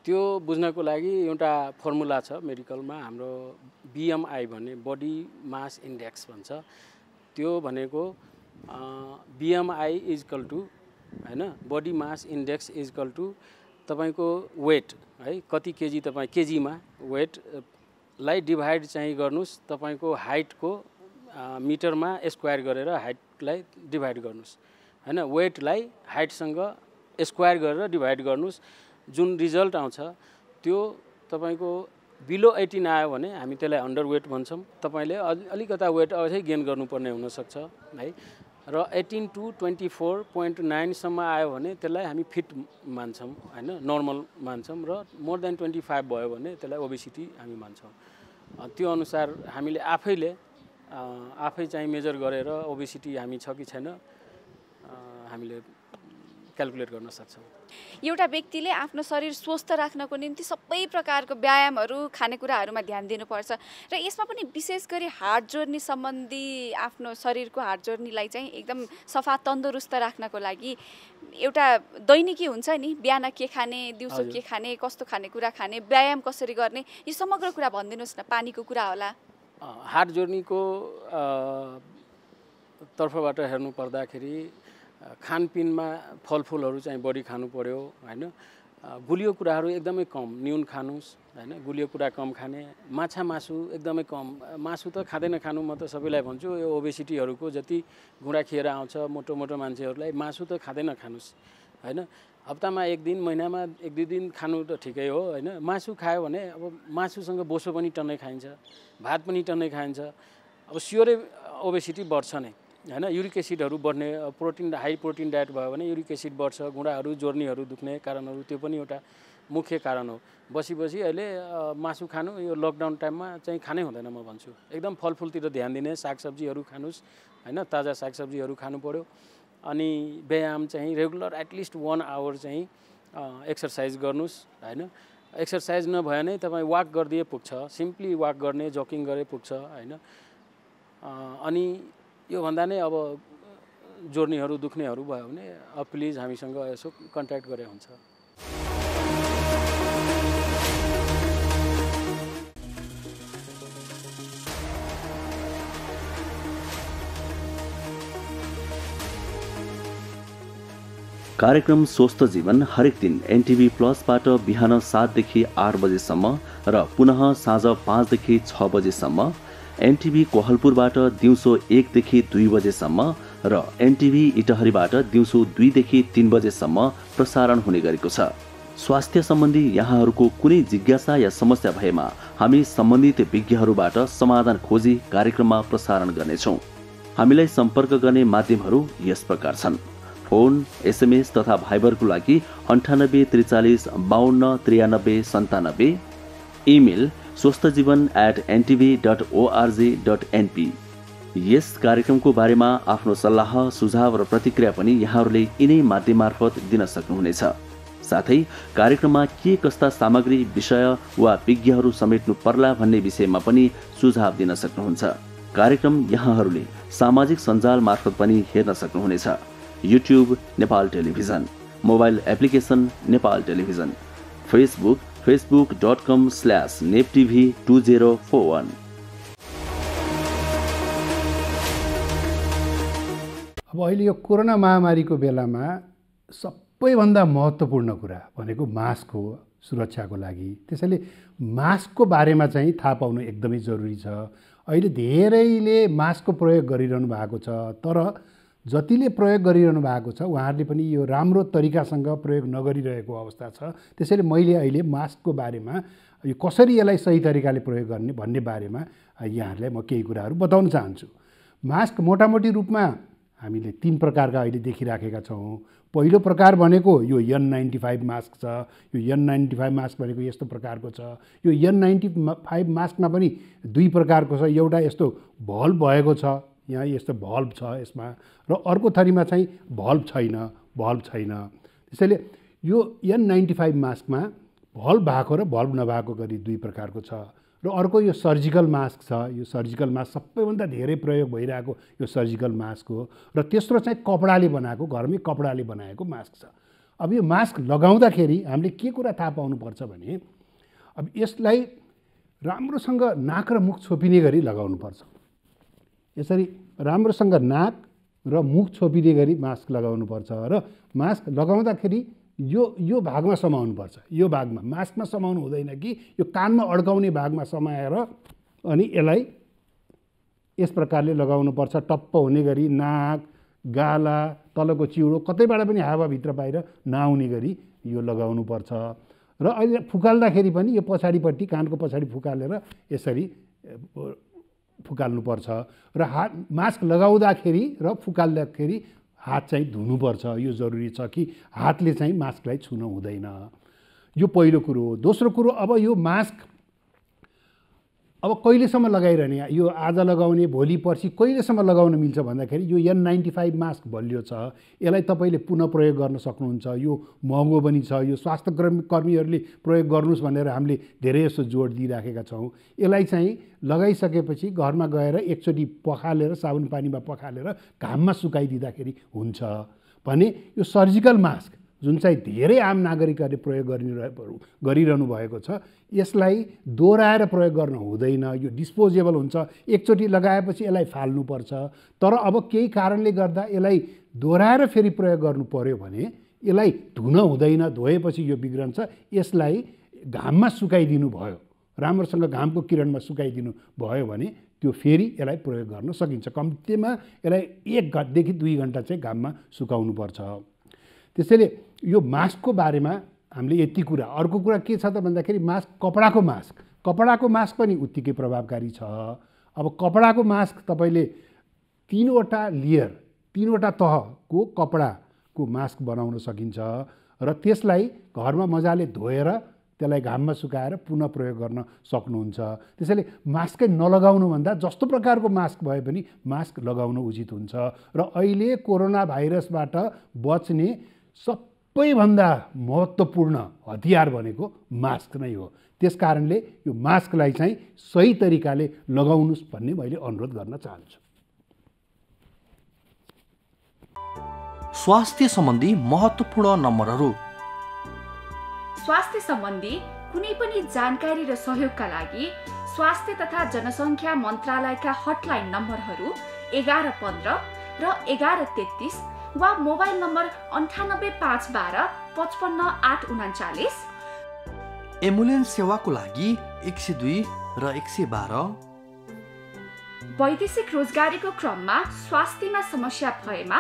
त्यो बुझ्नको लागि एउटा फर्मुला छ मेडिकलमा, हाम्रो BMI भन्ने बडी मास इन्डेक्स भन्छ। त्यो भनेको BMI इज इक्वल टु हैन, body mass index is equal to तपाईको वेट है, कति केजी तपाईँ केजीमा वेट लाई डिभाइड चाहिँ गर्नुस् तपाईको हाइटको मिटरमा स्क्वायर गरेर हाइटलाई डिभाइड गर्नुस् हैन। वेटलाई हाइटसँग स्क्वायर गरेर डिभाइड गर्नुस्, जुन रिजल्ट आउँछ त्यो तपाईको बिलो 18 आयो भने हामी त्यसलाई अन्डर वेट भन्छौँ। तपाईले अलिकता वेट अझै गेन गर्नुपर्ने हुनसक्छ है। र 18 to 24.9 सम्म आयो भने त्यसलाई हामी फिट मान्छौँ हैन, नर्मल मान्छौँ। र मोर देन 25 भयो भने त्यसलाई ओबेसिटी हामी मान्छौँ। त्यो अनुसार हामीले आफै चाहिँ मेजर गरेर ओबेसिटी हामी छ कि छैन हामीले क्याल्कुलेट गर्न सक्छौँ। एउटा व्यक्तिले आफ्नो शरीर स्वस्थ राख्नको निम्ति सबै प्रकारको व्यायामहरू खानेकुराहरूमा ध्यान दिनुपर्छ र यसमा पनि विशेष गरी हार्ट जोर्नी सम्बन्धी आफ्नो शरीरको हार्ट जोर्नीलाई चाहिँ एकदम सफा तन्दुरुस्त राख्नको लागि एउटा दैनिकी हुन्छ नि, बिहान के खाने, दिउँसो के खाने, कस्तो खानेकुरा खाने, व्यायाम कसरी गर्ने, यो समग्र कुरा भनिदिनुहोस् न। पानीको कुरा होला। हार्ट जोर्नीको तर्फबाट हेर्नु पर्दाखेरि खानपिनमा फलफुलहरू चाहिँ बढी खानु पर्यो हैन। गुलियो कुराहरू एकदमै कम, न्यून खानुस् हैन, गुलियो कुरा कम खाने। माछा मासु एकदमै कम, मासु त खाँदैन खानु। म त सबैलाई भन्छु यो ओबेसिटीहरूको जति घुँडा खिएर आउँछ मोटो मान्छेहरूलाई मासु त खाँदैन खानुस् हैन। हप्तामा एक दिन, महिनामा 1-2 दिन खानु त ठिकै हो हैन। मासु खायो भने अब मासुसँग बोसो पनि टन्नै खाइन्छ, भात पनि टन्नै खाइन्छ, अब स्योरै ओबेसिटी बढ्छ नै हैन। युरिक एसिडहरू बढ्ने, प्रोटिन हाई प्रोटिन डायट भयो भने युरिक एसिड बढ्छ, घुँडाहरू जोर्नीहरू दुख्ने कारणहरू त्यो पनि एउटा मुख्य कारण हो। बसी अहिले मासु खानु यो लकडाउन टाइममा चाहिँ खानै हुँदैन म भन्छु। एकदम फलफुलतिर ध्यान दिने, सागसब्जीहरू खानुस् हैन, ताजा सागसब्जीहरू खानु पर्यो। अनि व्यायाम चाहिँ रेगुलर एटलिस्ट 1 आवर चाहिँ एक्सर्साइज गर्नुस् हैन। एक्सर्साइज नभए नै तपाईँ वाक गरिदिए पुग्छ, सिम्पली वाक गर्ने, जकिङ गरे पुग्छ हैन। अनि यो भन्दा नै अब जोर्नीहरू दुख्नेहरू भयो भने प्लिज हामीसँग यसो कन्ट्याक्ट गरे हुन्छ। कार्यक्रम स्वस्थ जीवन हरेक दिन एनटिभी प्लसबाट बिहान 7 देखि 8 बजेसम्म र पुनः साँझ 5 देखि 6 बजेसम्म, एनटिभी कोहलपुरबाट दिउँसो 1 देखि 2 बजेसम्म र एनटिभी इटहरीबाट दिउँसो 2 देखि 3 बजेसम्म प्रसारण हुने गरेको छ। स्वास्थ्य सम्बन्धी यहाँहरूको कुनै जिज्ञासा या समस्या भएमा हामी सम्बन्धित विज्ञहरूबाट समाधान खोजी कार्यक्रममा प्रसारण गर्नेछौँ। हामीलाई सम्पर्क गर्ने माध्यमहरू यस प्रकार छन्: फोन, एसएमएस तथा भाइबरको लागि 98 43 52 93 97, इमेल swasthjivan@ntv.org.np। यस कार्यक्रमको बारेमा आफ्नो सल्लाह, सुझाव र प्रतिक्रिया पनि यहाँहरूले यिनै माध्यम मार्फत दिन सक्नुहुनेछ। साथै कार्यक्रममा के कस्ता सामग्री, विषय वा विज्ञहरू समेट्नु पर्ला भन्ने विषयमा पनि सुझाव दिन सक्नुहुन्छ। कार्यक्रम यहाँहरूले सामाजिक सञ्जाल मार्फत पनि हेर्न सक्नुहुनेछ। YouTube Nepal television, mobile application Nepal television, Facebook facebook.com/neptv2041। अब अहिले यो कोरोना महामारीको बेलामा सबैभन्दा महत्त्वपूर्ण कुरा भनेको मास्क हो सुरक्षाको लागि। त्यसैले मास्कको बारेमा चाहिँ थाहा पाउनु एकदमै जरुरी छ। अहिले धेरैले मास्कको प्रयोग गरिरहनु भएको छ, तर जतिले प्रयोग गरिरहनु भएको छ उहाँहरूले पनि यो राम्रो तरिकासँग प्रयोग नगरिरहेको अवस्था छ। त्यसैले मैले अहिले मास्कको बारेमा यो कसरी यसलाई सही तरिकाले प्रयोग गर्ने भन्ने बारेमा यहाँहरूलाई म केही कुराहरू बताउन चाहन्छु। मास्क मोटामोटी रूपमा हामीले 3 प्रकारका अहिले देखिराखेका छौँ। पहिलो प्रकार भनेको यो N95 मास्क छ। यो N95 मास्क भनेको यस्तो प्रकारको छ। यो N95 मास्कमा पनि 2 प्रकारको छ। एउटा यस्तो भल्भ भएको छ, यहाँ यस्तो भल्भ छ यसमा, र अर्को थरीमा चाहिँ भल्भ छैन। त्यसैले यो N95 मास्कमा भल्भ भएको र भल्भ नभएको गरी 2 प्रकारको छ। र अर्को यो सर्जिकल मास्क छ। यो सर्जिकल मास्क सबैभन्दा धेरै प्रयोग भइरहेको यो सर्जिकल मास्क हो। र तेस्रो चाहिँ कपडाले बनाएको, घरमै कपडाले बनाएको मास्क छ। अब यो मास्क लगाउँदाखेरि हामीले के कुरा थाहा पाउनुपर्छ भने अब यसलाई राम्रोसँग नाक र मुख छोपिने गरी लगाउनुपर्छ। यसरी राम्रोसँग नाक र मुख छोपिने गरी मास्क लगाउनुपर्छ र मास्क लगाउँदाखेरि यो भागमा समाउनुपर्छ। यो भागमा मास्कमा समाउनु हुँदैन कि यो कानमा अड्काउने भागमा समाएर अनि यसलाई यस प्रकारले लगाउनुपर्छ। टप्प हुने गरी नाक, गाला, तलको चिउडो कतैबाट पनि हावाभित्र बाहिर नआउने गरी यो लगाउनुपर्छ। र अहिले फुकाल्दाखेरि पनि यो पछाडिपट्टि कानको पछाडि फुकालेर यसरी फुकाल्नुपर्छ। र मास्क लगाउँदाखेरि र फुकाल्दाखेरि हात चाहिँ धुनुपर्छ। यो जरुरी छ कि हातले चाहिँ मास्कलाई छुन हुँदैन। यो पहिलो कुरो हो। दोस्रो कुरो, अब यो मास्क अब कहिलेसम्म लगाइरहने, यो आज लगाउने, भोलि पर्सि कहिलेसम्म लगाउन मिल्छ भन्दाखेरि यो N95 मास्क बलियो छ। यसलाई तपाईँले पुनः प्रयोग गर्न सक्नुहुन्छ। यो महँगो पनि छ। यो स्वास्थ्य कर्मीहरूले प्रयोग गर्नुहोस् भनेर हामीले धेरै जस्तो जोड दिइराखेका छौँ। यसलाई चाहिँ लगाइसकेपछि घरमा गएर एकचोटि पखालेर साबुन पानीमा पखालेर घाममा सुकाइदिँदाखेरि हुन्छ भने यो सर्जिकल मास्क जुन चाहिँ धेरै आम नागरिकहरूले प्रयोग गरिरहनु भएको छ यसलाई दोहोऱ्याएर प्रयोग गर्न हुँदैन। यो डिस्पोजेबल हुन्छ। एकचोटि लगाएपछि यसलाई फाल्नुपर्छ। तर अब केही कारणले गर्दा यसलाई दोहोऱ्याएर फेरि प्रयोग गर्नु पर्यो भने यसलाई धुन हुँदैन। धोएपछि यो बिग्रन्छ। यसलाई घाममा सुकाइदिनु भयो, राम्रोसँग घामको किरणमा सुकाइदिनु भयो भने त्यो फेरि यसलाई प्रयोग गर्न सकिन्छ। कम्तीमा यसलाई 1 घन्टादेखि 2 घन्टा चाहिँ घाममा सुकाउनुपर्छ। त्यसैले यो मास्कको बारेमा हामीले यति कुरा। अर्को कुरा के छ त भन्दाखेरि कपडाको मास्क पनि उत्तिकै प्रभावकारी छ। अब कपडाको मास्क तपाईँले 3वटा लेयर, 3वटा तहको कपडाको मास्क बनाउन सकिन्छ र त्यसलाई घरमा मजाले धोएर त्यसलाई घाममा सुकाएर पुनः प्रयोग गर्न सक्नुहुन्छ। त्यसैले मास्कै नलगाउनुभन्दा जस्तो प्रकारको मास्क भए पनि मास्क लगाउनु उचित हुन्छ। र अहिले कोरोना भाइरसबाट बच्ने सबैभन्दा महत्त्वपूर्ण हतियार भनेको मास्क नै हो। त्यसकारणले यो मास्कलाई चाहिँ सही तरिकाले लगाउनुहोस् भन्ने मैले अनुरोध गर्न चाहन्छु। स्वास्थ्य सम्बन्धी महत्त्वपूर्ण नम्बरहरू। स्वास्थ्य सम्बन्धी कुनै पनि जानकारी र सहयोगका लागि स्वास्थ्य तथा जनसङ्ख्या मन्त्रालयका हटलाइन नम्बरहरू 1115 र 1133 वा मोबाइल नम्बर 985112 55839। एम्बुलेन्स सेवाको लागि 102 र 112। वैदेशिक रोजगारीको क्रममा स्वास्थ्यमा समस्या भएमा,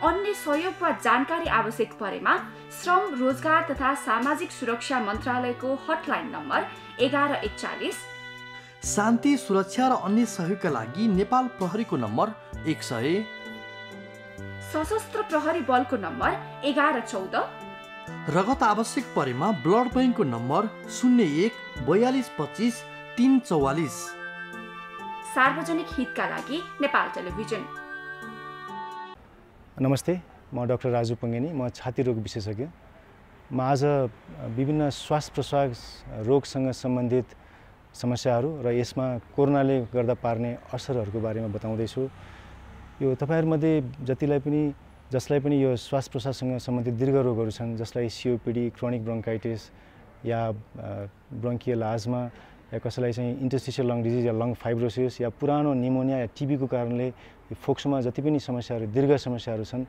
अन्य सहयोग वा जानकारी आवश्यक परेमा श्रम, रोजगार तथा सामाजिक सुरक्षा मन्त्रालयको हटलाइन नम्बर 1141। शान्ति, सुरक्षा र अन्य सहयोगका लागि नेपाल प्रहरीको नम्बर 100। सशस्त्र प्रहरी बलको नम्बर 1114। रगत आवश्यक परेमा ब्लड बैंकको नम्बर 01 42 25 344। सार्वजनिक हितका लागि नेपाल टेलिभिजन। नमस्ते, म डाक्टर राजु पङ्गेनी, म छाती रोग विशेषज्ञ। म आज विभिन्न श्वास प्रश्वास रोगसँग सम्बन्धित समस्याहरू र यसमा कोरोनाले गर्दा पार्ने असरहरूको बारेमा बताउँदैछु। यो तपाईहरुमध्ये जसलाई पनि यो श्वास प्रश्वाससँग सम्बन्धित दीर्घ रोगहरू छन्, जसलाई COPD, क्रोनिक ब्रोन्काइटिस या ब्रोन्कियल आज्मा या कसैलाई चाहिँ इन्टरस्टिशियल लङ डिजिज या लङ फाइब्रोसिस या पुरानो निमोनिया या टिबीको कारणले यो फोक्सोमा जति पनि समस्याहरू, दीर्घ समस्याहरू छन्,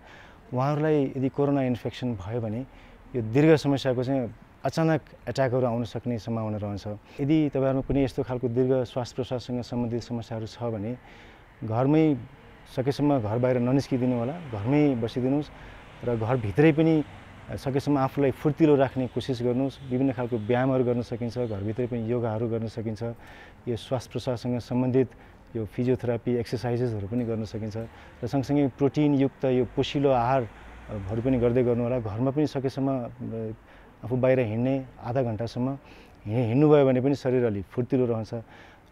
उहाँहरूलाई यदि कोरोना इन्फेक्सन भयो भने यो दीर्घ समस्याको चाहिँ अचानक एट्याकहरू आउन सक्ने सम्भावना रहन्छ। यदि तपाईहरुमा कुनै यस्तो खालको दीर्घ श्वास प्रश्वाससँग सम्बन्धित समस्याहरू छ भने घरमै सकेसम्म घर बाहिर ननिस्किदिनु होला, घरमै बसिदिनुहोस् र घरभित्रै पनि सकेसम्म आफूलाई फुर्तिलो राख्ने कोसिस गर्नुहोस्। विभिन्न खालको व्यायामहरू गर्न सकिन्छ, घरभित्रै पनि योगाहरू गर्न सकिन्छ। यो श्वास प्रश्वाससँग सम्बन्धित यो फिजियोथेरापी एक्सर्साइजेसहरू पनि गर्न सकिन्छ र सँगसँगै प्रोटिनयुक्त यो पोषिलो आहारहरू पनि गर्दै गर्नु होला। घरमा पनि सकेसम्म आफू बाहिर हिँड्ने आधा घन्टासम्म हिँड्नुभयो भने पनि शरीर अलि फुर्तिलो रहन्छ।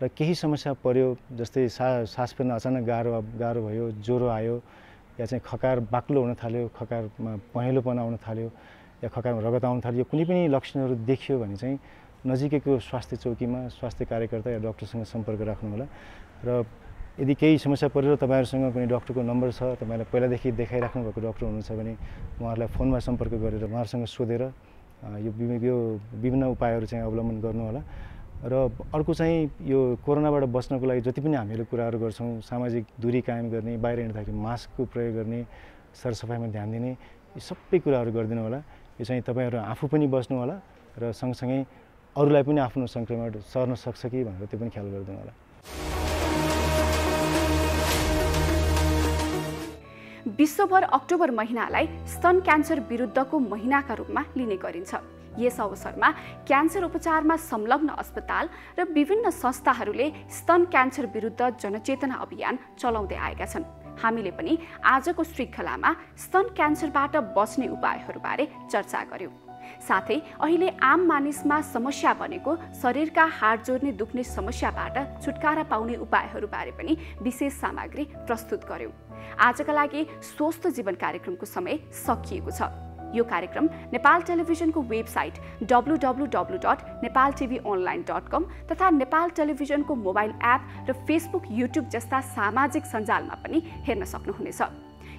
र केही समस्या पर्यो, जस्तै सास फेर्न अचानक गाह्रो भयो, ज्वरो आयो या चाहिँ खकार बाक्लो हुन थाल्यो, खकारमा पहेँलोपना आउन थाल्यो या खकारमा रगत आउन थाल्यो, कुनै पनि लक्षणहरू देखियो भने चाहिँ नजिकैको स्वास्थ्य चौकीमा स्वास्थ्य कार्यकर्ता या डक्टरसँग सम्पर्क राख्नु होला। र यदि केही समस्या परेर तपाईँहरूसँग कुनै डक्टरको नम्बर छ, तपाईँलाई पहिलादेखि देखाइराख्नु भएको डक्टर हुनुहुन्छ भने उहाँहरूलाई फोनमा सम्पर्क गरेर उहाँहरूसँग सोधेर यो विभिन्न उपायहरू चाहिँ अवलम्बन गर्नु होला। र अर्को चाहिँ यो कोरोनाबाट बच्नको लागि जति पनि हामीले कुराहरू गर्छौँ, सामाजिक दूरी कायम गर्ने, बाहिर हिँड्दाखेरि मास्कको प्रयोग गर्ने, सरसफाइमा ध्यान दिने, यी सबै कुराहरू गरिदिनु होला। यो चाहिँ तपाईँहरू आफू पनि बस्नु होला र सँगसँगै अरूलाई पनि आफ्नो सङ्क्रमण सर्न सक्छ कि भनेर त्यो पनि ख्याल गरिदिनु होला। विश्वभर अक्टोबर महिनालाई स्तन क्यान्सर विरुद्धको महिनाका रूपमा लिने गरिन्छ। यस अवसरमा क्यान्सर उपचारमा संलग्न अस्पताल र विभिन्न संस्थाहरूले स्तन क्यान्सर विरुद्ध जनचेतना अभियान चलाउँदै आएका छन्। हामीले पनि आजको श्रृङ्खलामा स्तन क्यान्सरबाट बच्ने उपायहरूबारे चर्चा गर्यौं। साथै अहिले आम मानिसमा समस्या बनेको शरीरका हाड जोड्ने दुख्ने समस्याबाट छुटकारा पाउने उपायहरूबारे पनि विशेष सामग्री प्रस्तुत गर्यौं। आजका लागि स्वस्थ जीवन कार्यक्रमको समय सकिएको छ। यो कार्यक्रम नेपाल टेलिभिजनको वेबसाइट www.nepaltvonline.com तथा नेपाल टेलिभिजनको मोबाइल एप र फेसबुक, युट्युब जस्ता सामाजिक सञ्जालमा पनि हेर्न सक्नुहुनेछ।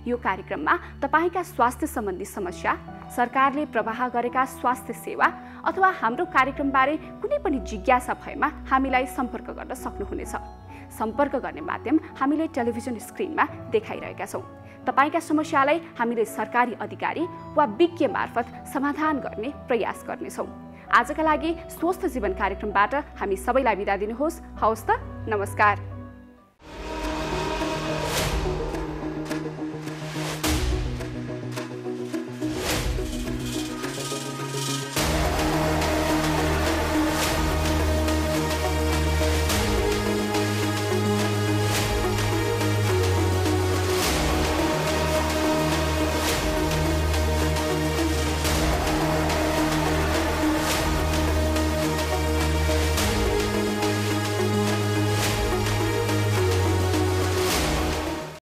यो कार्यक्रममा तपाईका स्वास्थ्य सम्बन्धी समस्या, सरकारले प्रवाह गरेका स्वास्थ्य सेवा अथवा हाम्रो कार्यक्रमबारे कुनै पनि जिज्ञासा भएमा हामीलाई सम्पर्क गर्न सक्नुहुनेछ। सम्पर्क गर्ने माध्यम हामीले टेलिभिजन स्क्रिनमा देखाइरहेका छौँ। तपाईका समस्यालाई हामीले सरकारी अधिकारी वा विज्ञ मार्फत समाधान गर्ने प्रयास गर्नेछौँ। आजका लागि स्वस्थ जीवन कार्यक्रमबाट हामी सबैलाई बिदा दिनुहोस्। हवस् त, नमस्कार।